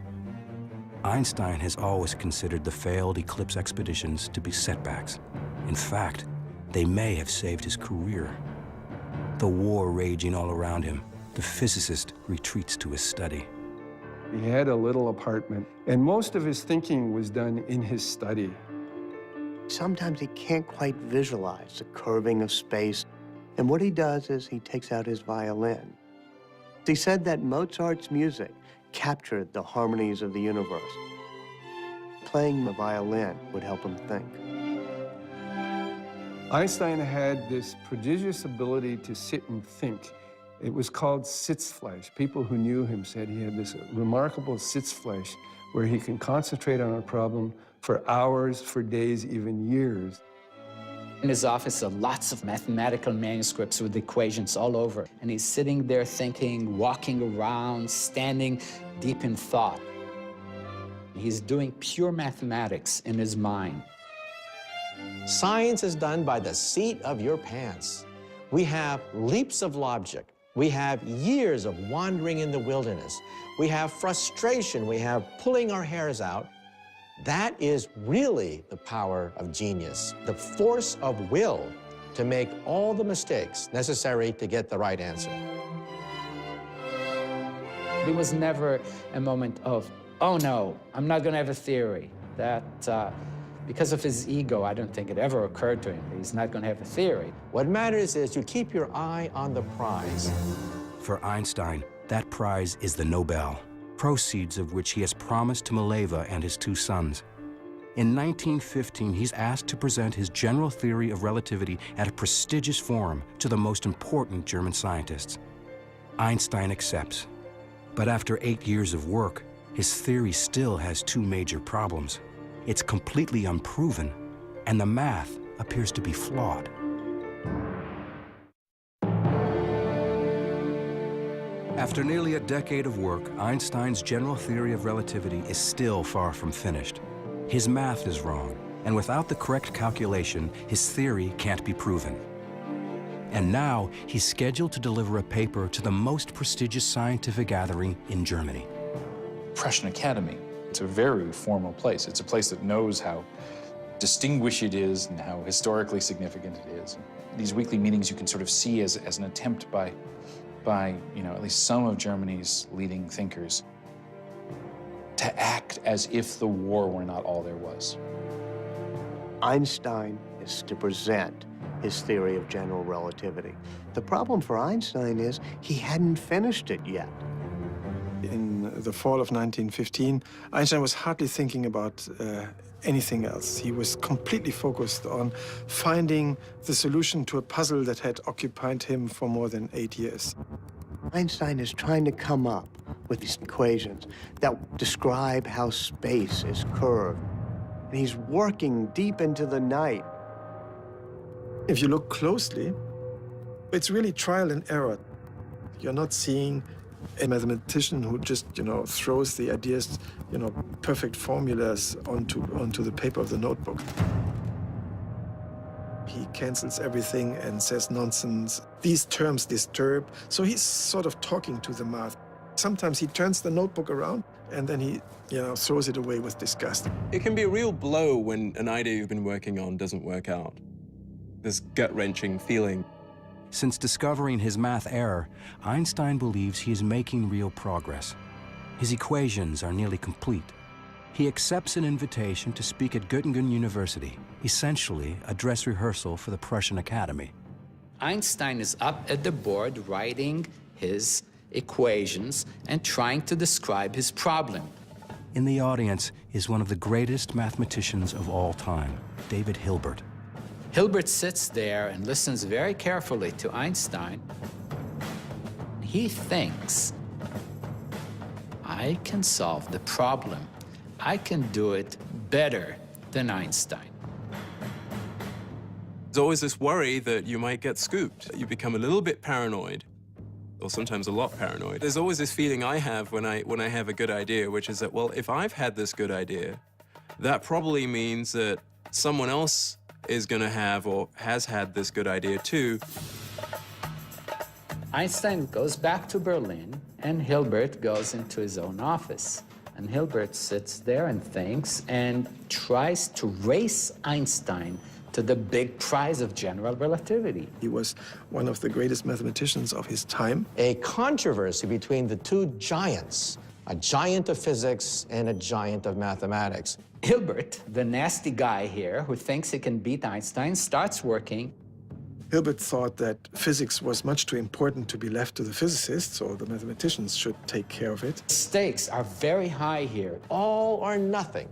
Einstein has always considered the failed eclipse expeditions to be setbacks. In fact, they may have saved his career. The war raging all around him, the physicist retreats to his study. He had a little apartment, and most of his thinking was done in his study. Sometimes he can't quite visualize the curving of space. And what he does is he takes out his violin. He said that Mozart's music captured the harmonies of the universe. Playing the violin would help him think. Einstein had this prodigious ability to sit and think. It was called Sitzfleisch. People who knew him said he had this remarkable Sitzfleisch where he can concentrate on a problem for hours, for days, even years. In his office are lots of mathematical manuscripts with equations all over. And he's sitting there thinking, walking around, standing deep in thought. He's doing pure mathematics in his mind. Science is done by the seat of your pants. We have leaps of logic. We have years of wandering in the wilderness. We have frustration. We have pulling our hairs out. That is really the power of genius, the force of will to make all the mistakes necessary to get the right answer. There was never a moment of, oh no, I'm not gonna have a theory. That, because of his ego, I don't think it ever occurred to him that he's not gonna have a theory. What matters is you keep your eye on the prize. For Einstein, that prize is the Nobel, proceeds of which he has promised to Mileva and his 2 sons. In 1915, he's asked to present his general theory of relativity at a prestigious forum to the most important German scientists. Einstein accepts. But after 8 years of work, his theory still has 2 major problems. It's completely unproven, and the math appears to be flawed. After nearly a decade of work, Einstein's general theory of relativity is still far from finished. His math is wrong, and without the correct calculation, his theory can't be proven. And now he's scheduled to deliver a paper to the most prestigious scientific gathering in Germany. Prussian Academy, it's a very formal place. It's a place that knows how distinguished it is and how historically significant it is. These weekly meetings you can sort of see as an attempt by at least some of Germany's leading thinkers to act as if the war were not all there was. Einstein is to present his theory of general relativity. The problem for Einstein is he hadn't finished it yet. In the fall of 1915, Einstein was hardly thinking about anything else. He was completely focused on finding the solution to a puzzle that had occupied him for more than 8 years. Einstein is trying to come up with these equations that describe how space is curved. And he's working deep into the night. If you look closely, it's really trial and error. You're not seeing a mathematician who just, throws the ideas, perfect formulas onto the paper of the notebook. He cancels everything and says nonsense. These terms disturb. So he's sort of talking to the math. Sometimes he turns the notebook around and then he, throws it away with disgust. It can be a real blow when an idea you've been working on doesn't work out. This gut-wrenching feeling. Since discovering his math error, Einstein believes he is making real progress. His equations are nearly complete. He accepts an invitation to speak at Göttingen University, essentially a dress rehearsal for the Prussian Academy. Einstein is up at the board writing his equations and trying to describe his problem. In the audience is one of the greatest mathematicians of all time, David Hilbert. Hilbert sits there and listens very carefully to Einstein. He thinks, I can solve the problem. I can do it better than Einstein. There's always this worry that you might get scooped. You become a little bit paranoid, or sometimes a lot paranoid. There's always this feeling I have when I have a good idea, which is that, well, if I've had this good idea, that probably means that someone else is going to have or has had this good idea too. Einstein goes back to Berlin, and Hilbert goes into his own office. And Hilbert sits there and thinks and tries to race Einstein to the big prize of general relativity. He was one of the greatest mathematicians of his time. A controversy between the two giants, a giant of physics and a giant of mathematics. Hilbert, the nasty guy here who thinks he can beat Einstein, starts working. Hilbert thought that physics was much too important to be left to the physicists, or the mathematicians should take care of it. Stakes are very high here. All or nothing.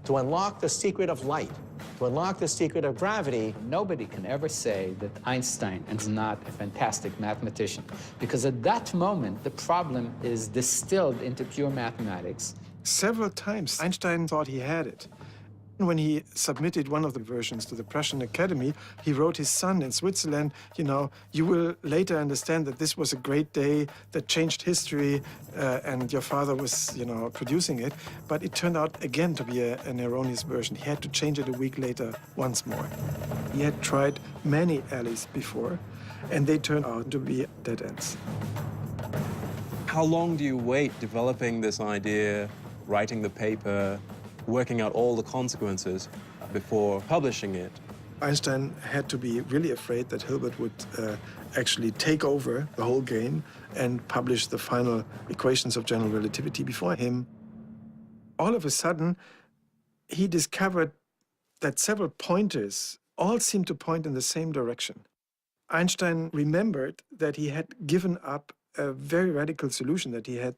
To unlock the secret of light, to unlock the secret of gravity. Nobody can ever say that Einstein is not a fantastic mathematician, because at that moment, the problem is distilled into pure mathematics. Several times, Einstein thought he had it. When he submitted one of the versions to the Prussian Academy, he wrote his son in Switzerland, you will later understand that this was a great day that changed history, and your father was, producing it. But it turned out again to be an erroneous version. He had to change it a week later once more. He had tried many alleys before, and they turned out to be dead ends. How long do you wait developing this idea, writing the paper, working out all the consequences before publishing it? Einstein had to be really afraid that Hilbert would actually take over the whole game and publish the final equations of general relativity before him. All of a sudden, he discovered that several pointers all seemed to point in the same direction. Einstein remembered that he had given up a very radical solution that he had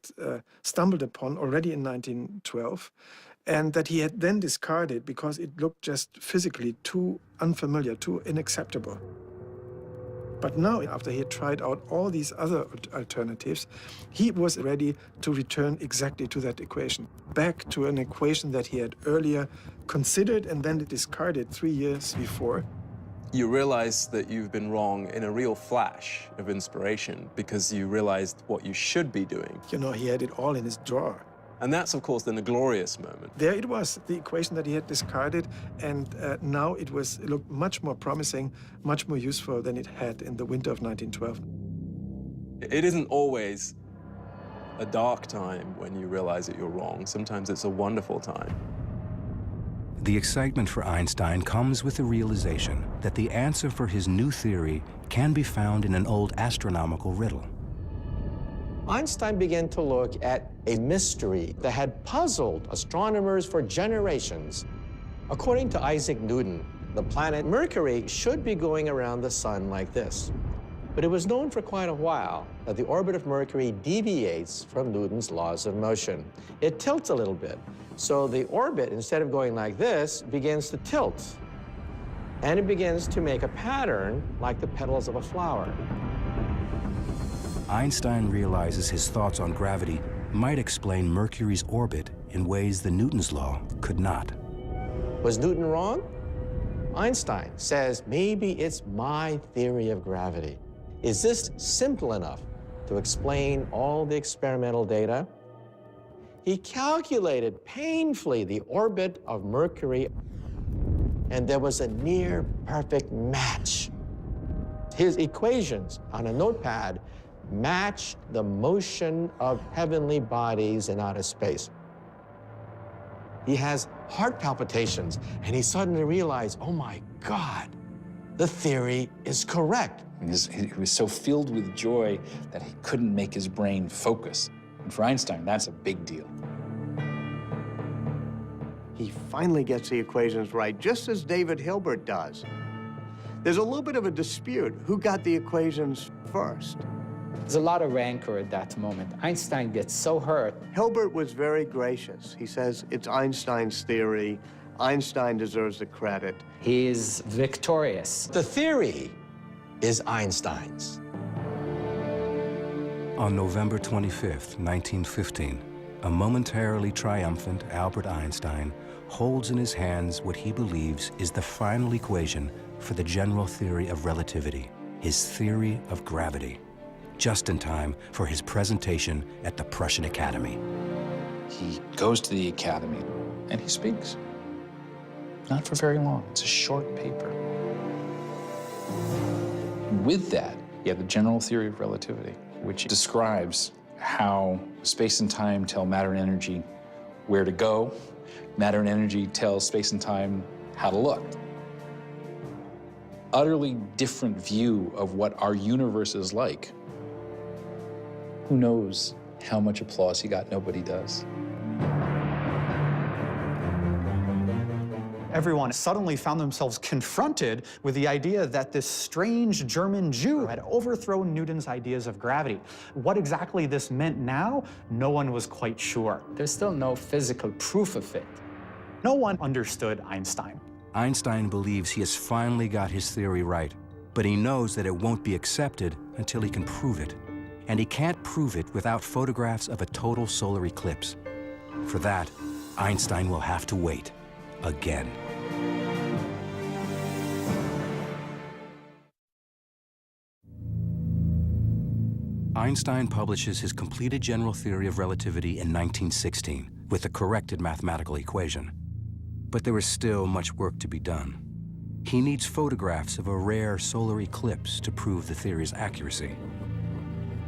stumbled upon already in 1912, and that he had then discarded because it looked just physically too unfamiliar, too unacceptable. But now, after he had tried out all these other alternatives, he was ready to return exactly to that equation, back to an equation that he had earlier considered and then discarded 3 years before. You realize that you've been wrong in a real flash of inspiration because you realized what you should be doing. He had it all in his drawer. And that's, of course, then a glorious moment. There it was, the equation that he had discarded, and now it looked much more promising, much more useful than it had in the winter of 1912. It isn't always a dark time when you realize that you're wrong. Sometimes it's a wonderful time. The excitement for Einstein comes with the realization that the answer for his new theory can be found in an old astronomical riddle. Einstein began to look at a mystery that had puzzled astronomers for generations. According to Isaac Newton, the planet Mercury should be going around the sun like this. But it was known for quite a while that the orbit of Mercury deviates from Newton's laws of motion. It tilts a little bit. So the orbit, instead of going like this, begins to tilt. And it begins to make a pattern like the petals of a flower. Einstein realizes his thoughts on gravity might explain Mercury's orbit in ways the Newton's law could not. Was Newton wrong? Einstein says, maybe it's my theory of gravity. Is this simple enough to explain all the experimental data? He calculated painfully the orbit of Mercury, and there was a near perfect match. His equations on a notepad match the motion of heavenly bodies in outer space. He has heart palpitations, and he suddenly realized, oh my God, the theory is correct. He was so filled with joy that he couldn't make his brain focus. And for Einstein, that's a big deal. He finally gets the equations right, just as David Hilbert does. There's a little bit of a dispute. Who got the equations first? There's a lot of rancor at that moment. Einstein gets so hurt. Hilbert was very gracious. He says it's Einstein's theory. Einstein deserves the credit. He is victorious. The theory is Einstein's. On November 25th, 1915, a momentarily triumphant Albert Einstein holds in his hands what he believes is the final equation for the general theory of relativity, his theory of gravity, just in time for his presentation at the Prussian Academy. He goes to the Academy and he speaks. Not for very long. It's a short paper. With that, you have the general theory of relativity, which describes how space and time tell matter and energy where to go. Matter and energy tell space and time how to look. Utterly different view of what our universe is like. Who knows how much applause he got? Nobody does. Everyone suddenly found themselves confronted with the idea that this strange German Jew had overthrown Newton's ideas of gravity. What exactly this meant now, no one was quite sure. There's still no physical proof of it. No one understood Einstein. Einstein believes he has finally got his theory right, but he knows that it won't be accepted until he can prove it. And he can't prove it without photographs of a total solar eclipse. For that, Einstein will have to wait again. Einstein publishes his completed general theory of relativity in 1916 with the corrected mathematical equation. But there is still much work to be done. He needs photographs of a rare solar eclipse to prove the theory's accuracy.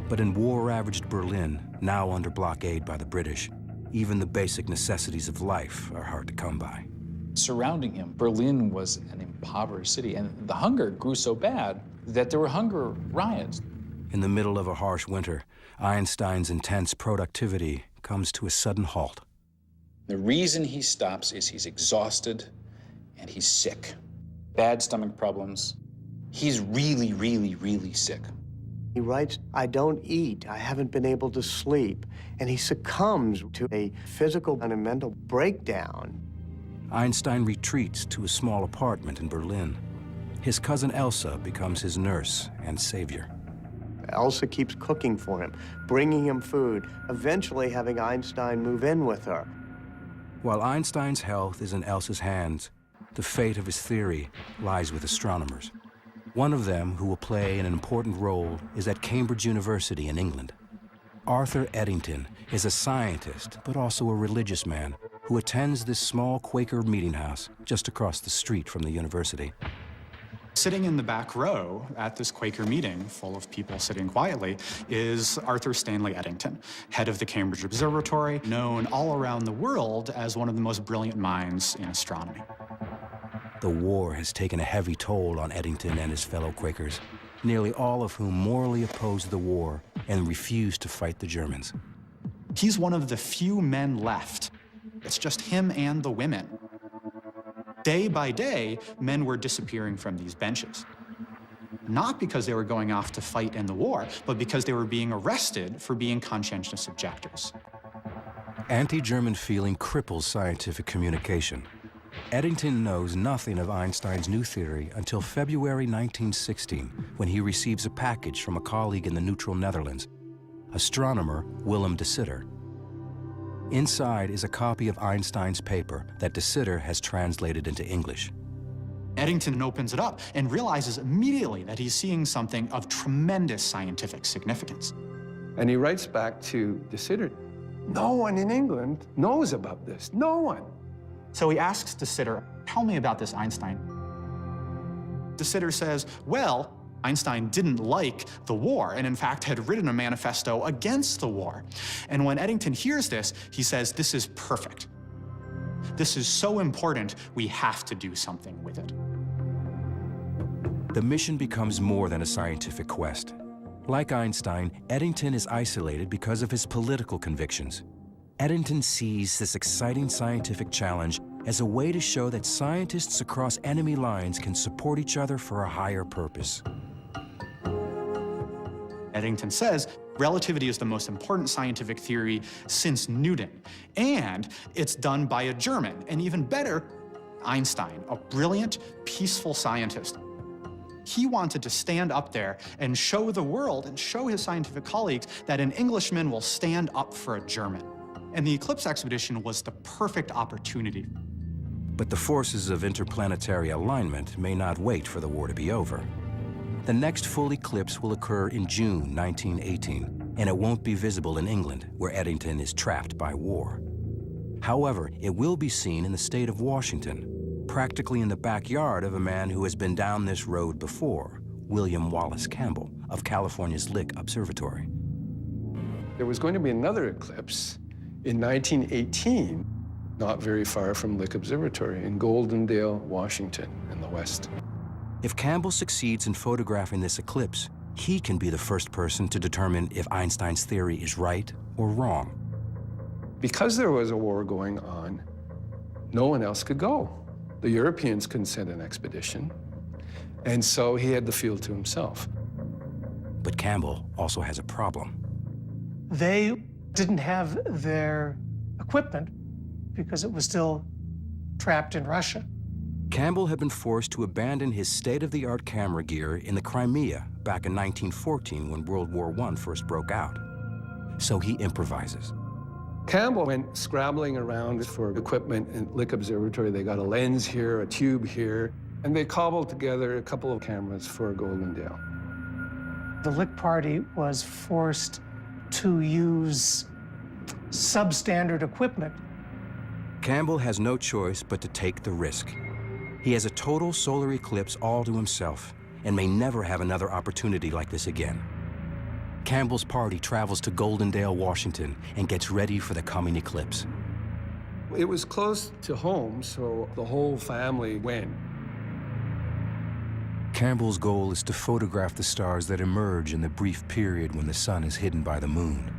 But in war-ravaged Berlin, now under blockade by the British, even the basic necessities of life are hard to come by. Surrounding him, Berlin was an impoverished city, and the hunger grew so bad that there were hunger riots. In the middle of a harsh winter, Einstein's intense productivity comes to a sudden halt. The reason he stops is he's exhausted and he's sick. Bad stomach problems. He's really, really, really sick. He writes, I don't eat, I haven't been able to sleep, and he succumbs to a physical and a mental breakdown. Einstein retreats to a small apartment in Berlin. His cousin Elsa becomes his nurse and savior. Elsa keeps cooking for him, bringing him food, eventually having Einstein move in with her. While Einstein's health is in Elsa's hands, the fate of his theory lies with astronomers. One of them who will play an important role is at Cambridge University in England. Arthur Eddington is a scientist, but also a religious man who attends this small Quaker meeting house just across the street from the university. Sitting in the back row at this Quaker meeting, full of people sitting quietly, is Arthur Stanley Eddington, head of the Cambridge Observatory, known all around the world as one of the most brilliant minds in astronomy. The war has taken a heavy toll on Eddington and his fellow Quakers, nearly all of whom morally opposed the war and refused to fight the Germans. He's one of the few men left. It's just him and the women. Day by day, men were disappearing from these benches. Not because they were going off to fight in the war, but because they were being arrested for being conscientious objectors. Anti-German feeling cripples scientific communication. Eddington knows nothing of Einstein's new theory until February 1916, when he receives a package from a colleague in the neutral Netherlands, astronomer Willem de Sitter. Inside is a copy of Einstein's paper that de Sitter has translated into English. Eddington opens it up and realizes immediately that he's seeing something of tremendous scientific significance. And he writes back to de Sitter, no one in England knows about this, no one. So he asks de Sitter, tell me about this Einstein. De Sitter says, well, Einstein didn't like the war and in fact had written a manifesto against the war. And when Eddington hears this, he says, this is perfect. This is so important, we have to do something with it. The mission becomes more than a scientific quest. Like Einstein, Eddington is isolated because of his political convictions. Eddington sees this exciting scientific challenge as a way to show that scientists across enemy lines can support each other for a higher purpose. Eddington says, relativity is the most important scientific theory since Newton, and it's done by a German, and even better, Einstein, a brilliant, peaceful scientist. He wanted to stand up there and show the world and show his scientific colleagues that an Englishman will stand up for a German. And the Eclipse expedition was the perfect opportunity. But the forces of interplanetary alignment may not wait for the war to be over. The next full eclipse will occur in June 1918, and it won't be visible in England, where Eddington is trapped by war. However, it will be seen in the state of Washington, practically in the backyard of a man who has been down this road before, William Wallace Campbell of California's Lick Observatory. There was going to be another eclipse in 1918, not very far from Lick Observatory in Goldendale, Washington, in the west. If Campbell succeeds in photographing this eclipse, he can be the first person to determine if Einstein's theory is right or wrong. Because there was a war going on, no one else could go. The Europeans couldn't send an expedition, and so he had the field to himself. But Campbell also has a problem. They didn't have their equipment because it was still trapped in Russia. Campbell had been forced to abandon his state-of-the-art camera gear in the Crimea back in 1914 when World War I first broke out. So he improvises. Campbell went scrabbling around for equipment in Lick Observatory. They got a lens here, a tube here, and they cobbled together a couple of cameras for Goldendale. The Lick party was forced to use substandard equipment. Campbell has no choice but to take the risk. He has a total solar eclipse all to himself and may never have another opportunity like this again. Campbell's party travels to Goldendale, Washington, and gets ready for the coming eclipse. It was close to home, so the whole family went. Campbell's goal is to photograph the stars that emerge in the brief period when the sun is hidden by the moon.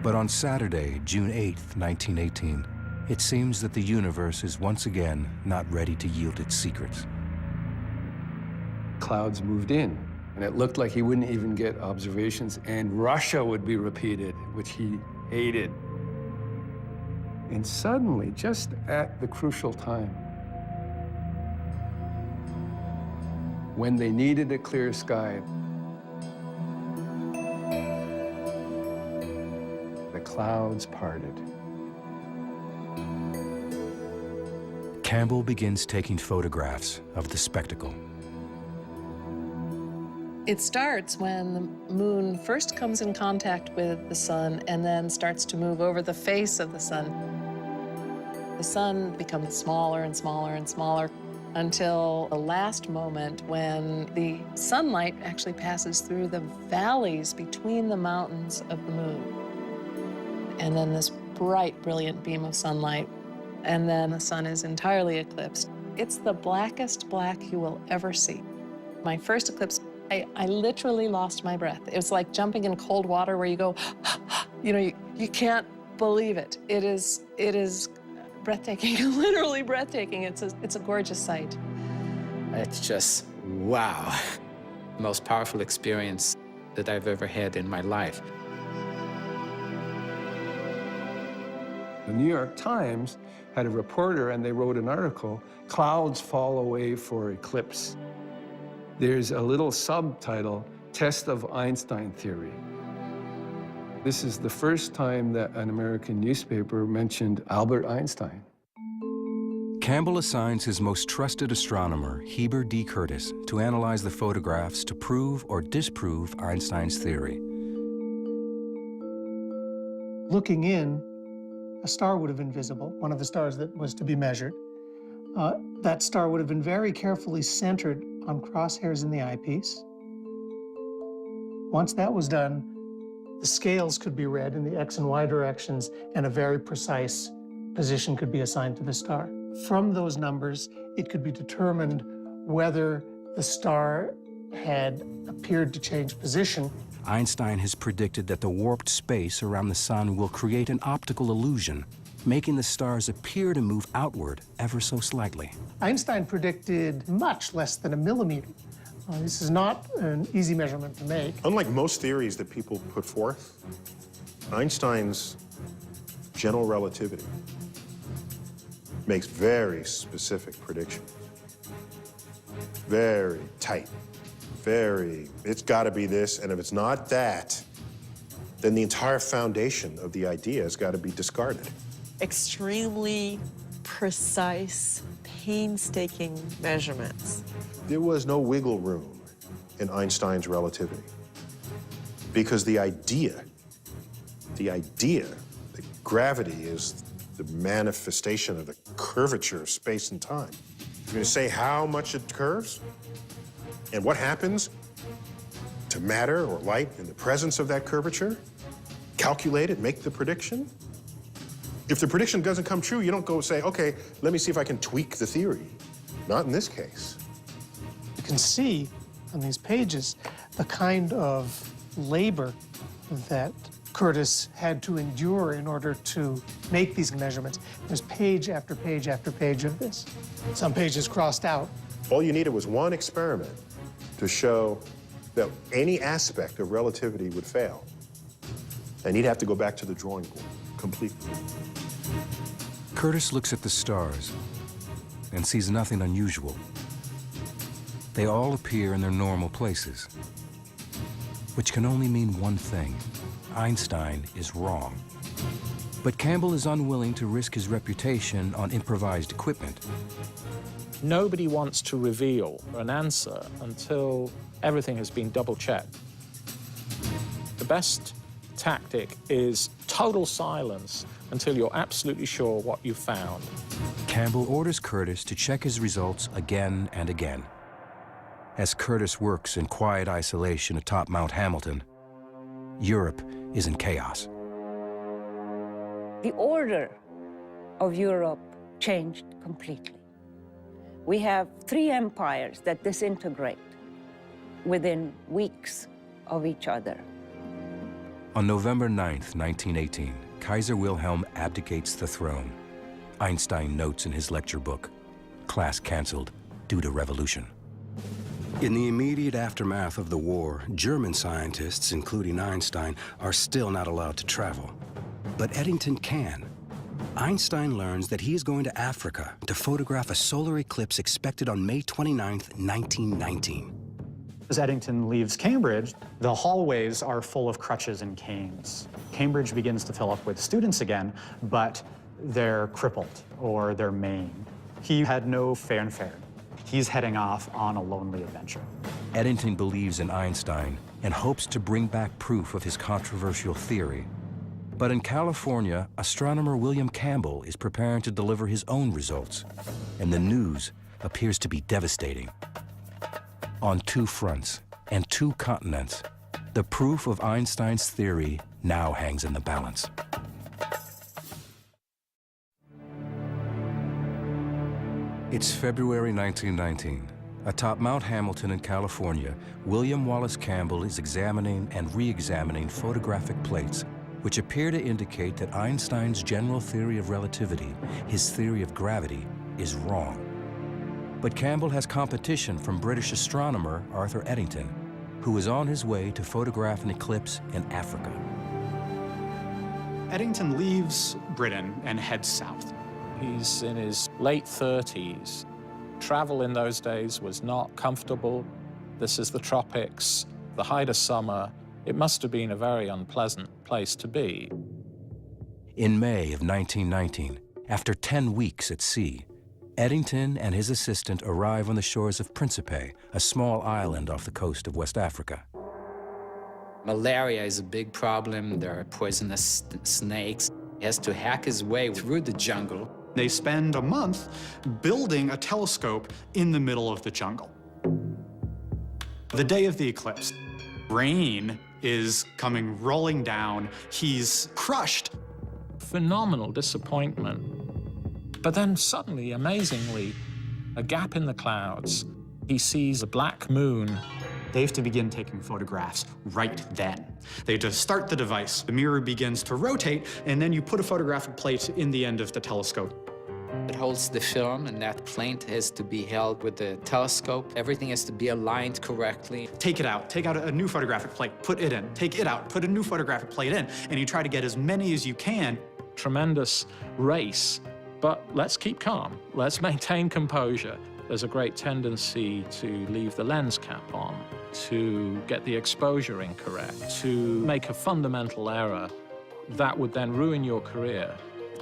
But on Saturday, June 8th, 1918, it seems that the universe is once again not ready to yield its secrets. Clouds moved in, and it looked like he wouldn't even get observations, and Russia would be repeated, which he hated. And suddenly, just at the crucial time, when they needed a clear sky, the clouds parted. Campbell begins taking photographs of the spectacle. It starts when the moon first comes in contact with the sun and then starts to move over the face of the sun. The sun becomes smaller and smaller and smaller until the last moment when the sunlight actually passes through the valleys between the mountains of the moon. And then this bright, brilliant beam of sunlight, and then the sun is entirely eclipsed. It's the blackest black you will ever see. My first eclipse, I literally lost my breath. It was like jumping in cold water where you go, you know, you can't believe it. It is breathtaking, literally breathtaking. It's a gorgeous sight. It's just, wow. Most powerful experience that I've ever had in my life. The New York Times had a reporter, and they wrote an article, "Clouds Fall Away for Eclipse." There's a little subtitle, "Test of Einstein Theory." This is the first time that an American newspaper mentioned Albert Einstein. Campbell assigns his most trusted astronomer, Heber D. Curtis, to analyze the photographs to prove or disprove Einstein's theory. Looking in, a star would have been visible, one of the stars that was to be measured. That star would have been very carefully centered on crosshairs in the eyepiece. Once that was done, the scales could be read in the X and Y directions, and a very precise position could be assigned to the star. From those numbers, it could be determined whether the star had appeared to change position. Einstein has predicted that the warped space around the sun will create an optical illusion, making the stars appear to move outward ever so slightly. Einstein predicted much less than a millimeter. This is not an easy measurement to make. Unlike most theories that people put forth, Einstein's general relativity makes very specific prediction. Very tight. It's got to be this, and if it's not that, then the entire foundation of the idea has got to be discarded. Extremely precise, painstaking measurements. There was no wiggle room in Einstein's relativity because the idea that gravity is the manifestation of the curvature of space and time. You're going to say how much it curves and what happens to matter or light in the presence of that curvature? Calculate it, make the prediction? If the prediction doesn't come true, you don't go say, okay, let me see if I can tweak the theory. Not in this case. You can see on these pages the kind of labor that Curtis had to endure in order to make these measurements. There's page after page after page of this. Some pages crossed out. All you needed was one experiment to show that any aspect of relativity would fail. And he'd have to go back to the drawing board completely. Curtis looks at the stars and sees nothing unusual. They all appear in their normal places, which can only mean one thing. Einstein is wrong. But Campbell is unwilling to risk his reputation on improvised equipment. Nobody wants to reveal an answer until everything has been double-checked. The best tactic is total silence until you're absolutely sure what you found. Campbell orders Curtis to check his results again and again. As Curtis works in quiet isolation atop Mount Hamilton, Europe is in chaos. The order of Europe changed completely. We have 3 empires that disintegrate within weeks of each other. On November 9th, 1918, Kaiser Wilhelm abdicates the throne. Einstein notes in his lecture book, class canceled due to revolution. In the immediate aftermath of the war, German scientists, including Einstein, are still not allowed to travel. But Eddington can. Einstein learns that he is going to Africa to photograph a solar eclipse expected on May 29th, 1919. As Eddington leaves Cambridge, the hallways are full of crutches and canes. Cambridge begins to fill up with students again, but they're crippled or they're maimed. He had no fanfare. He's heading off on a lonely adventure. Eddington believes in Einstein and hopes to bring back proof of his controversial theory. But in California, astronomer William Campbell is preparing to deliver his own results, and the news appears to be devastating. On two fronts and two continents, the proof of Einstein's theory now hangs in the balance. It's February 1919. Atop Mount Hamilton in California, William Wallace Campbell is examining and re-examining photographic plates which appear to indicate that Einstein's general theory of relativity, his theory of gravity, is wrong. But Campbell has competition from British astronomer Arthur Eddington, who is on his way to photograph an eclipse in Africa. Eddington leaves Britain and heads south. He's in his late 30s. Travel in those days was not comfortable. This is the tropics, the height of summer. It must have been a very unpleasant place to be. In May of 1919, after 10 weeks at sea, Eddington and his assistant arrive on the shores of Principe, a small island off the coast of West Africa. Malaria is a big problem. There are poisonous snakes. He has to hack his way through the jungle. They spend a month building a telescope in the middle of the jungle. The day of the eclipse, rain is coming rolling down. He's crushed. Phenomenal disappointment. But then suddenly, amazingly, a gap in the clouds. He sees a black moon. They have to begin taking photographs right then. They have to start the device. The mirror begins to rotate, and then you put a photographic plate in the end of the telescope. It holds the film, and that plate has to be held with the telescope. Everything has to be aligned correctly. Take it out. Take out a new photographic plate. Put it in. Take it out. Put a new photographic plate in. And you try to get as many as you can. Tremendous race, but let's keep calm. Let's maintain composure. There's a great tendency to leave the lens cap on, to get the exposure incorrect, to make a fundamental error that would then ruin your career.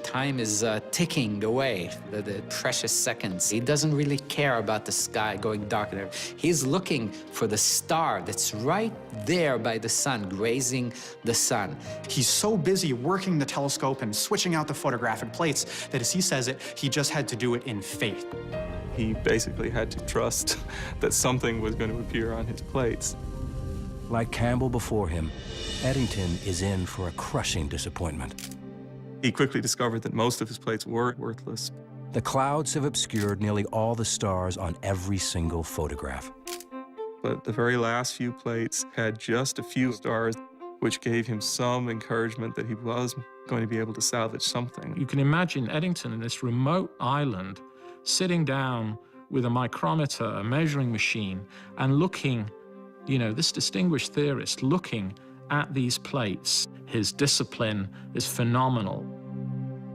Time is ticking away, the precious seconds. He doesn't really care about the sky going dark and everything. He's looking for the star that's right there by the sun, grazing the sun. He's so busy working the telescope and switching out the photographic plates that, as he says it, he just had to do it in faith. He basically had to trust that something was going to appear on his plates. Like Campbell before him, Eddington is in for a crushing disappointment. He quickly discovered that most of his plates were worthless. The clouds have obscured nearly all the stars on every single photograph. But the very last few plates had just a few stars, which gave him some encouragement that he was going to be able to salvage something. You can imagine Eddington in this remote island, sitting down with a micrometer, a measuring machine, and looking, this distinguished theorist looking at these plates. His discipline is phenomenal.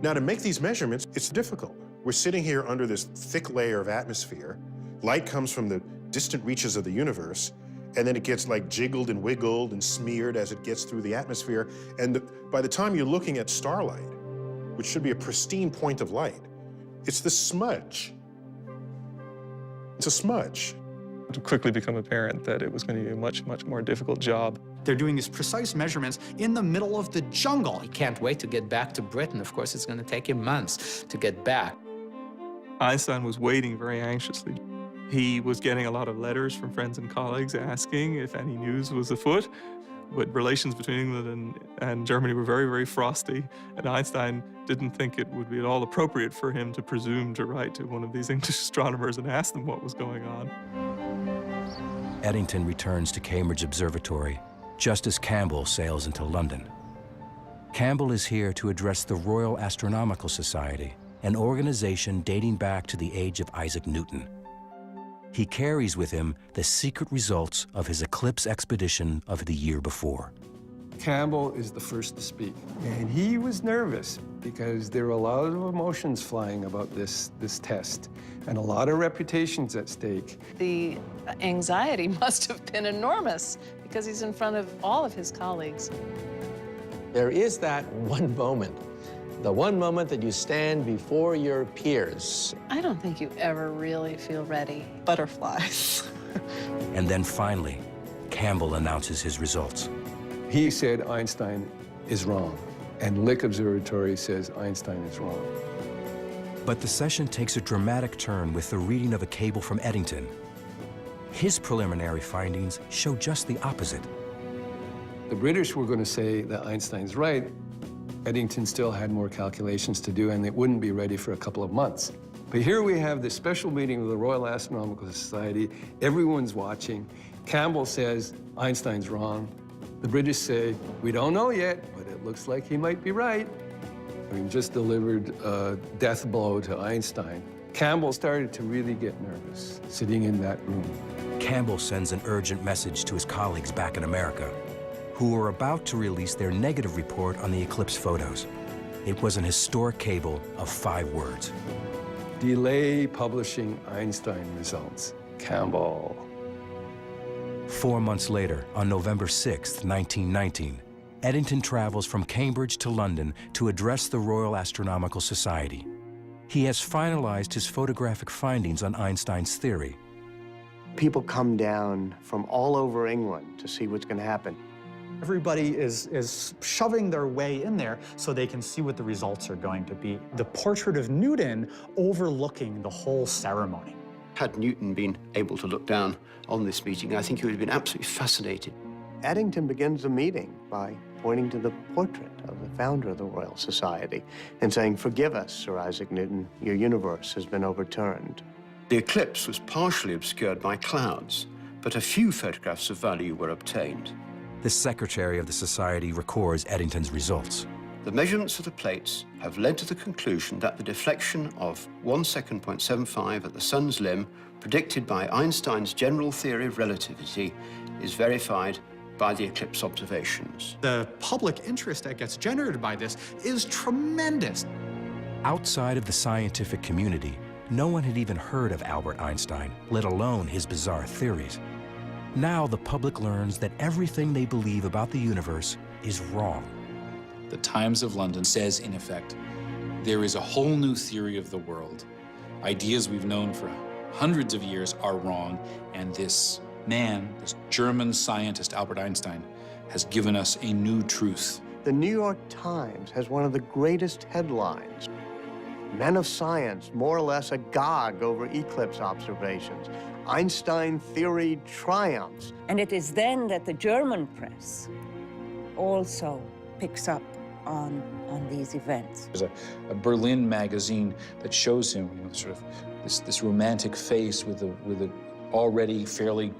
Now, to make these measurements, it's difficult. We're sitting here under this thick layer of atmosphere. Light comes from the distant reaches of the universe, and then it gets like jiggled and wiggled and smeared as it gets through the atmosphere. And by the time you're looking at starlight, which should be a pristine point of light, it's this smudge. It's a smudge. It would quickly become apparent that it was going to be a much, much more difficult job. They're doing these precise measurements in the middle of the jungle. He can't wait to get back to Britain. Of course, it's going to take him months to get back. Einstein was waiting very anxiously. He was getting a lot of letters from friends and colleagues asking if any news was afoot. But relations between England and Germany were very, very frosty, and Einstein didn't think it would be at all appropriate for him to presume to write to one of these English astronomers and ask them what was going on. Eddington returns to Cambridge Observatory just as Campbell sails into London. Campbell is here to address the Royal Astronomical Society, an organization dating back to the age of Isaac Newton. He carries with him the secret results of his eclipse expedition of the year before. Campbell is the first to speak, and he was nervous because there were a lot of emotions flying about this test and a lot of reputations at stake. The anxiety must have been enormous because he's in front of all of his colleagues. There is that one moment, the one moment that you stand before your peers. I don't think you ever really feel ready. Butterflies. And then finally, Campbell announces his results. He said Einstein is wrong, and Lick Observatory says Einstein is wrong. But the session takes a dramatic turn with the reading of a cable from Eddington. His preliminary findings show just the opposite. The British were going to say that Einstein's right. Eddington still had more calculations to do, and it wouldn't be ready for a couple of months. But here we have this special meeting of the Royal Astronomical Society. Everyone's watching. Campbell says Einstein's wrong. The British say, we don't know yet, but it looks like he might be right. We just delivered a death blow to Einstein. Campbell started to really get nervous sitting in that room. Campbell sends an urgent message to his colleagues back in America, who were about to release their negative report on the eclipse photos. It was an historic cable of 5 words. Delay publishing Einstein results. Campbell. 4 months later, on November 6, 1919, Eddington travels from Cambridge to London to address the Royal Astronomical Society. He has finalized his photographic findings on Einstein's theory. People come down from all over England to see what's going to happen. Everybody is shoving their way in there so they can see what the results are going to be. The portrait of Newton overlooking the whole ceremony. Had Newton been able to look down on this meeting, I think he would have been absolutely fascinated. Eddington begins the meeting by pointing to the portrait of the founder of the Royal Society and saying, "Forgive us, Sir Isaac Newton, your universe has been overturned." The eclipse was partially obscured by clouds, but a few photographs of value were obtained. The secretary of the society records Eddington's results. The measurements of the plates have led to the conclusion that the deflection of 1 second .75 at the sun's limb, predicted by Einstein's general theory of relativity, is verified by the eclipse observations. The public interest that gets generated by this is tremendous. Outside of the scientific community, no one had even heard of Albert Einstein, let alone his bizarre theories. Now the public learns that everything they believe about the universe is wrong. The Times of London says, in effect, there is a whole new theory of the world. Ideas we've known for hundreds of years are wrong, and this man, this German scientist, Albert Einstein, has given us a new truth. The New York Times has one of the greatest headlines. Men of science more or less agog over eclipse observations. Einstein theory triumphs. And it is then that the German press also picks up on these events. There's a Berlin magazine that shows him, sort of this romantic face with a already fairly,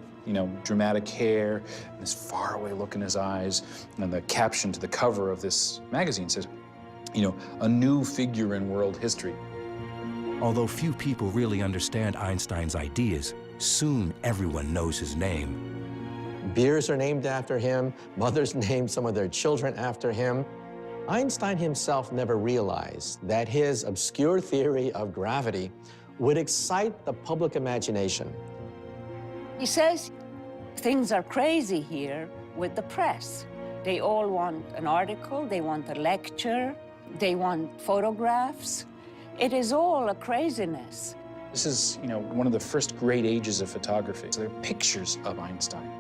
dramatic hair, and this faraway look in his eyes. And the caption to the cover of this magazine says, a new figure in world history. Although few people really understand Einstein's ideas, soon everyone knows his name. Beers are named after him. Mothers named some of their children after him. Einstein himself never realized that his obscure theory of gravity would excite the public imagination. He says things are crazy here with the press. They all want an article, they want a lecture, they want photographs. It is all a craziness. This is, one of the first great ages of photography. So there are pictures of Einstein.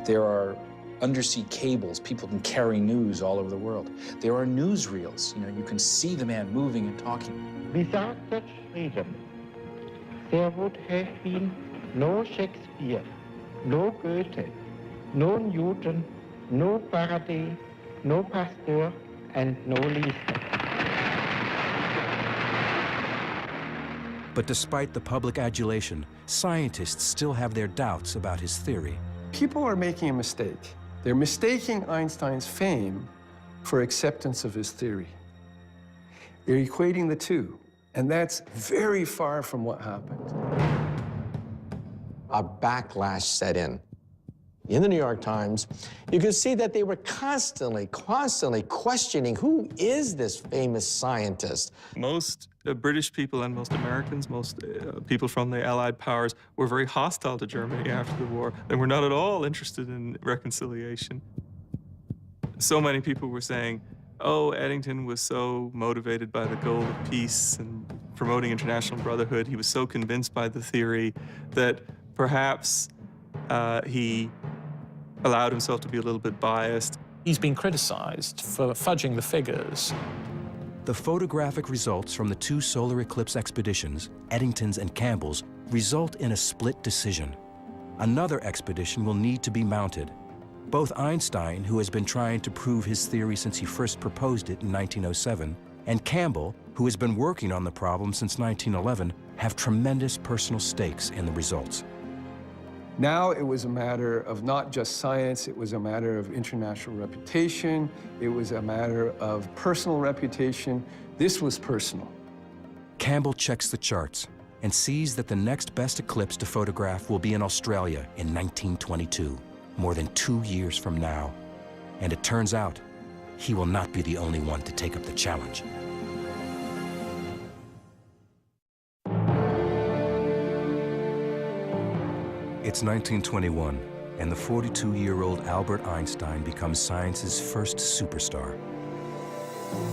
There are undersea cables. People can carry news all over the world. There are newsreels. You can see the man moving and talking. Without such freedom, there would have been no Shakespeare, no Goethe, no Newton, no Faraday, no Pasteur, and no Lister. But despite the public adulation, scientists still have their doubts about his theory. People are making a mistake. They're mistaking Einstein's fame for acceptance of his theory. They're equating the two, and that's very far from what happened. A backlash set in. In the New York Times, you could see that they were constantly questioning, who is this famous scientist? Most British people and most Americans, most people from the Allied powers were very hostile to Germany after the war and were not at all interested in reconciliation. So many people were saying, oh, Eddington was so motivated by the goal of peace and promoting international brotherhood. He was so convinced by the theory that perhaps He allowed himself to be a little bit biased. He's been criticized for fudging the figures. The photographic results from the two solar eclipse expeditions, Eddington's and Campbell's, result in a split decision. Another expedition will need to be mounted. Both Einstein, who has been trying to prove his theory since he first proposed it in 1907, and Campbell, who has been working on the problem since 1911, have tremendous personal stakes in the results. Now it was a matter of not just science, it was a matter of international reputation, it was a matter of personal reputation. This was personal. Campbell checks the charts and sees that the next best eclipse to photograph will be in Australia in 1922, more than 2 years from now. And it turns out, he will not be the only one to take up the challenge. It's 1921, and the 42-year-old Albert Einstein becomes science's first superstar.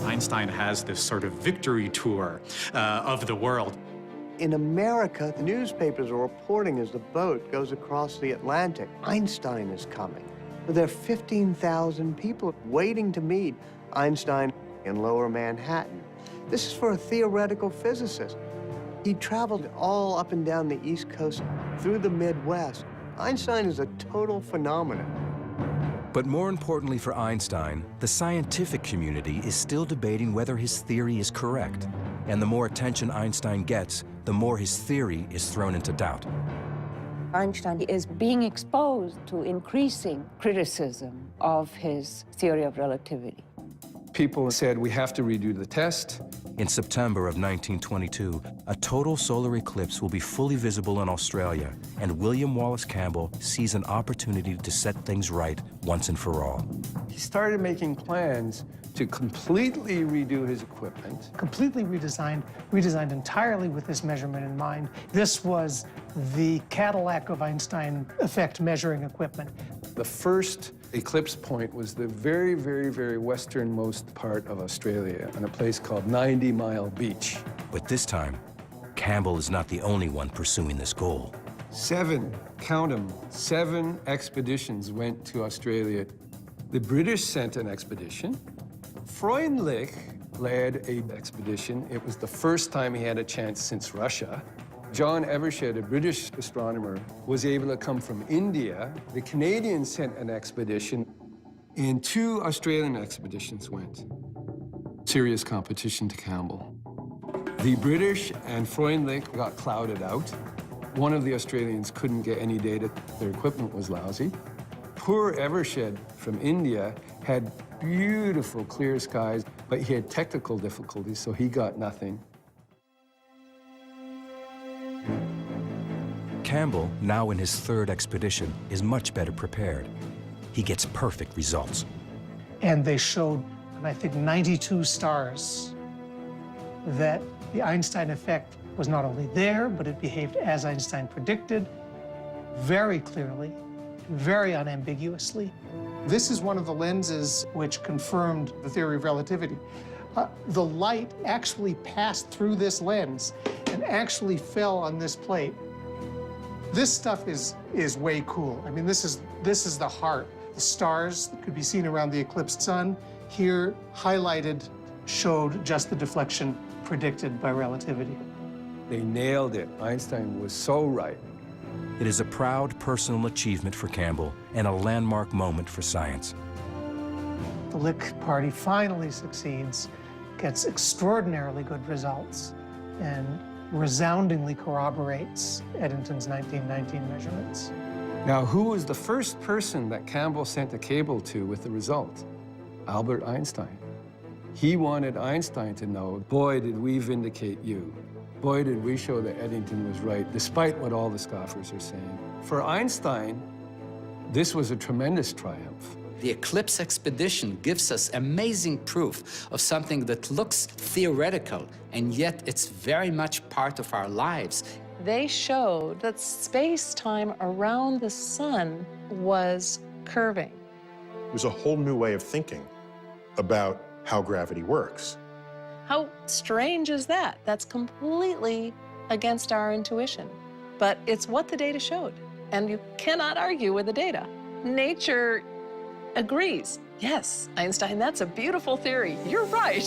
Einstein has this sort of victory tour of the world. In America, the newspapers are reporting as the boat goes across the Atlantic, Einstein is coming. There are 15,000 people waiting to meet Einstein in Lower Manhattan. This is for a theoretical physicist. He traveled all up and down the East Coast through the Midwest. Einstein is a total phenomenon. But more importantly for Einstein, the scientific community is still debating whether his theory is correct. And the more attention Einstein gets, the more his theory is thrown into doubt. Einstein is being exposed to increasing criticism of his theory of relativity. People said, we have to redo the test. In September of 1922, a total solar eclipse will be fully visible in Australia, and William Wallace Campbell sees an opportunity to set things right once and for all. He started making plans to completely redo his equipment. Completely redesigned entirely with this measurement in mind. This was the Cadillac of Einstein effect measuring equipment. The first eclipse point was the very, very, very westernmost part of Australia, on a place called 90 Mile Beach. But this time, Campbell is not the only one pursuing this goal. 7, count them, 7 expeditions went to Australia. The British sent an expedition. Freundlich led an expedition. It was the first time he had a chance since Russia. John Evershed, a British astronomer, was able to come from India. The Canadians sent an expedition, and 2 Australian expeditions went. Serious competition to Campbell. The British and Freundlich got clouded out. One of the Australians couldn't get any data. Their equipment was lousy. Poor Evershed from India had beautiful clear skies, but he had technical difficulties, so he got nothing. Campbell, now in his 3rd expedition, is much better prepared. He gets perfect results. And they showed, I think, 92 stars that the Einstein effect was not only there, but it behaved as Einstein predicted, very clearly, very unambiguously. This is one of the lenses which confirmed the theory of relativity. The light actually passed through this lens and actually fell on this plate. This stuff is way cool. I mean, this is the heart. The stars that could be seen around the eclipsed sun, here highlighted, showed just the deflection predicted by relativity. They nailed it. Einstein was so right. It is a proud personal achievement for Campbell and a landmark moment for science. The Lick Party finally succeeds, gets extraordinarily good results, and resoundingly corroborates Eddington's 1919 measurements. Now, who was the first person that Campbell sent a cable to with the result? Albert Einstein. He wanted Einstein to know, boy, did we vindicate you. Boy, did we show that Eddington was right, despite what all the scoffers are saying. For Einstein, this was a tremendous triumph. The eclipse expedition gives us amazing proof of something that looks theoretical, and yet it's very much part of our lives. They showed that space-time around the sun was curving. It was a whole new way of thinking about how gravity works. How strange is that? That's completely against our intuition. But it's what the data showed. And you cannot argue with the data. Nature agrees. Yes, Einstein, that's a beautiful theory. You're right.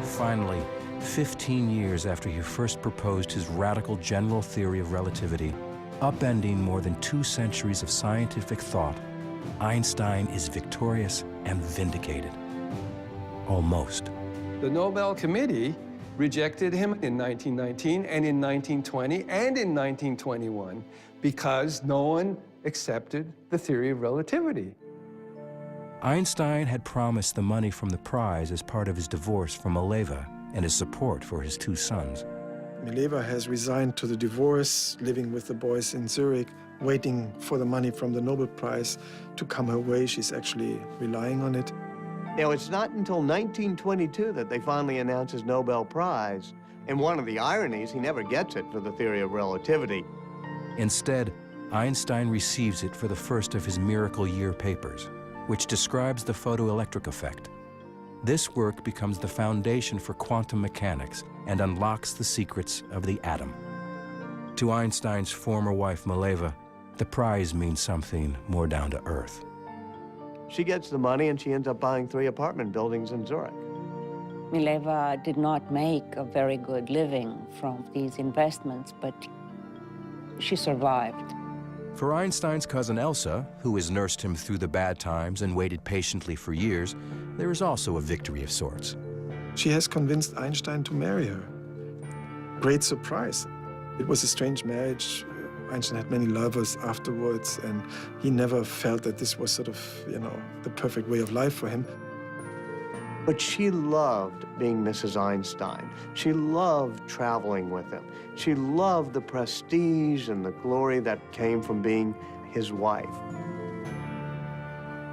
Finally, 15 years after he first proposed his radical general theory of relativity, upending more than 2 centuries of scientific thought, Einstein is victorious and vindicated. Almost. The Nobel Committee rejected him in 1919 and in 1920 and in 1921 because no one accepted the theory of relativity. Einstein had promised the money from the prize as part of his divorce from Mileva and his support for his 2 sons. Mileva has resigned to the divorce, living with the boys in Zurich, waiting for the money from the Nobel Prize to come her way. She's actually relying on it. Now, it's not until 1922 that they finally announce his Nobel Prize. And one of the ironies, he never gets it for the theory of relativity. Instead, Einstein receives it for the first of his Miracle Year papers, which describes the photoelectric effect. This work becomes the foundation for quantum mechanics and unlocks the secrets of the atom. To Einstein's former wife, Mileva, the prize means something more down to earth. She gets the money and she ends up buying 3 apartment buildings in Zurich. Mileva did not make a very good living from these investments, but she survived. For Einstein's cousin Elsa, who has nursed him through the bad times and waited patiently for years, there is also a victory of sorts. She has convinced Einstein to marry her. Great surprise. It was a strange marriage. Einstein had many lovers afterwards, and he never felt that this was sort of, the perfect way of life for him. But she loved being Mrs. Einstein. She loved traveling with him. She loved the prestige and the glory that came from being his wife.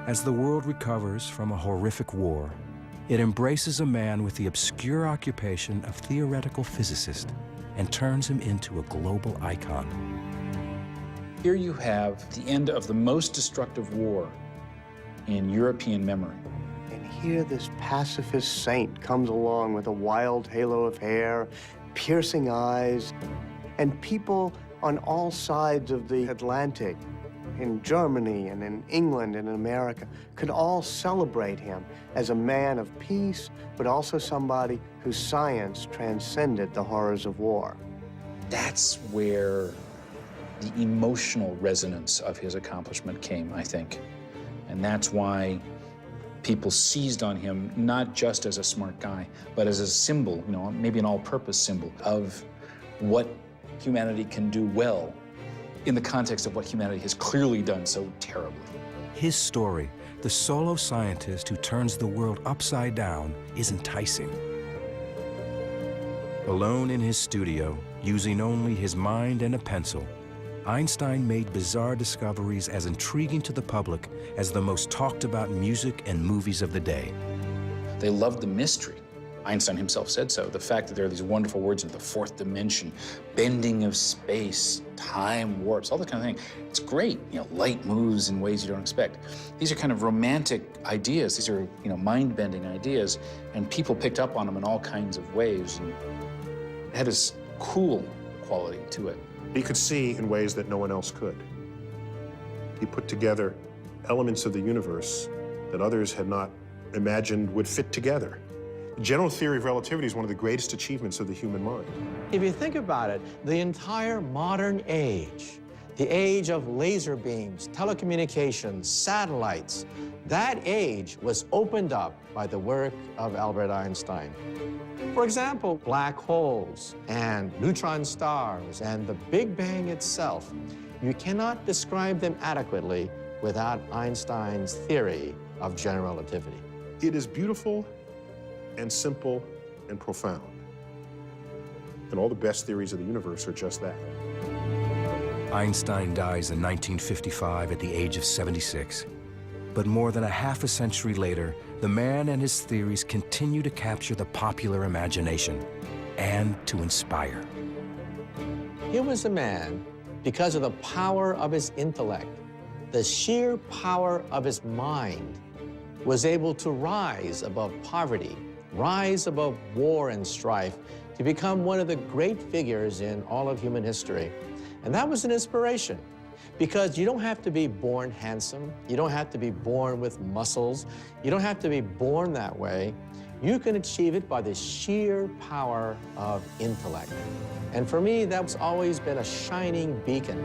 As the world recovers from a horrific war, it embraces a man with the obscure occupation of theoretical physicist and turns him into a global icon. Here you have the end of the most destructive war in European memory. And here this pacifist saint comes along with a wild halo of hair, piercing eyes, and people on all sides of the Atlantic, in Germany and in England and in America, could all celebrate him as a man of peace, but also somebody whose science transcended the horrors of war. That's where the emotional resonance of his accomplishment came, I think. And that's why people seized on him, not just as a smart guy, but as a symbol, maybe an all-purpose symbol of what humanity can do well in the context of what humanity has clearly done so terribly. His story, the solo scientist who turns the world upside down, is enticing. Alone in his studio, using only his mind and a pencil, Einstein made bizarre discoveries as intriguing to the public as the most talked about music and movies of the day. They loved the mystery. Einstein himself said so. The fact that there are these wonderful words in the 4th dimension, bending of space, time warps, all that kind of thing. It's great. Light moves in ways you don't expect. These are kind of romantic ideas. These are, mind-bending ideas, and people picked up on them in all kinds of ways. And it had this cool quality to it. He could see in ways that no one else could. He put together elements of the universe that others had not imagined would fit together. The general theory of relativity is one of the greatest achievements of the human mind. If you think about it, the entire modern age, the age of laser beams, telecommunications, satellites, that age was opened up by the work of Albert Einstein. For example, black holes and neutron stars and the Big Bang itself. You cannot describe them adequately without Einstein's theory of general relativity. It is beautiful and simple and profound. And all the best theories of the universe are just that. Einstein dies in 1955 at the age of 76. But more than a half a century later, the man and his theories continue to capture the popular imagination and to inspire. Here was a man, because of the power of his intellect, the sheer power of his mind, was able to rise above poverty, rise above war and strife, to become one of the great figures in all of human history. And that was an inspiration, because you don't have to be born handsome. You don't have to be born with muscles. You don't have to be born that way. You can achieve it by the sheer power of intellect. And for me, that's always been a shining beacon.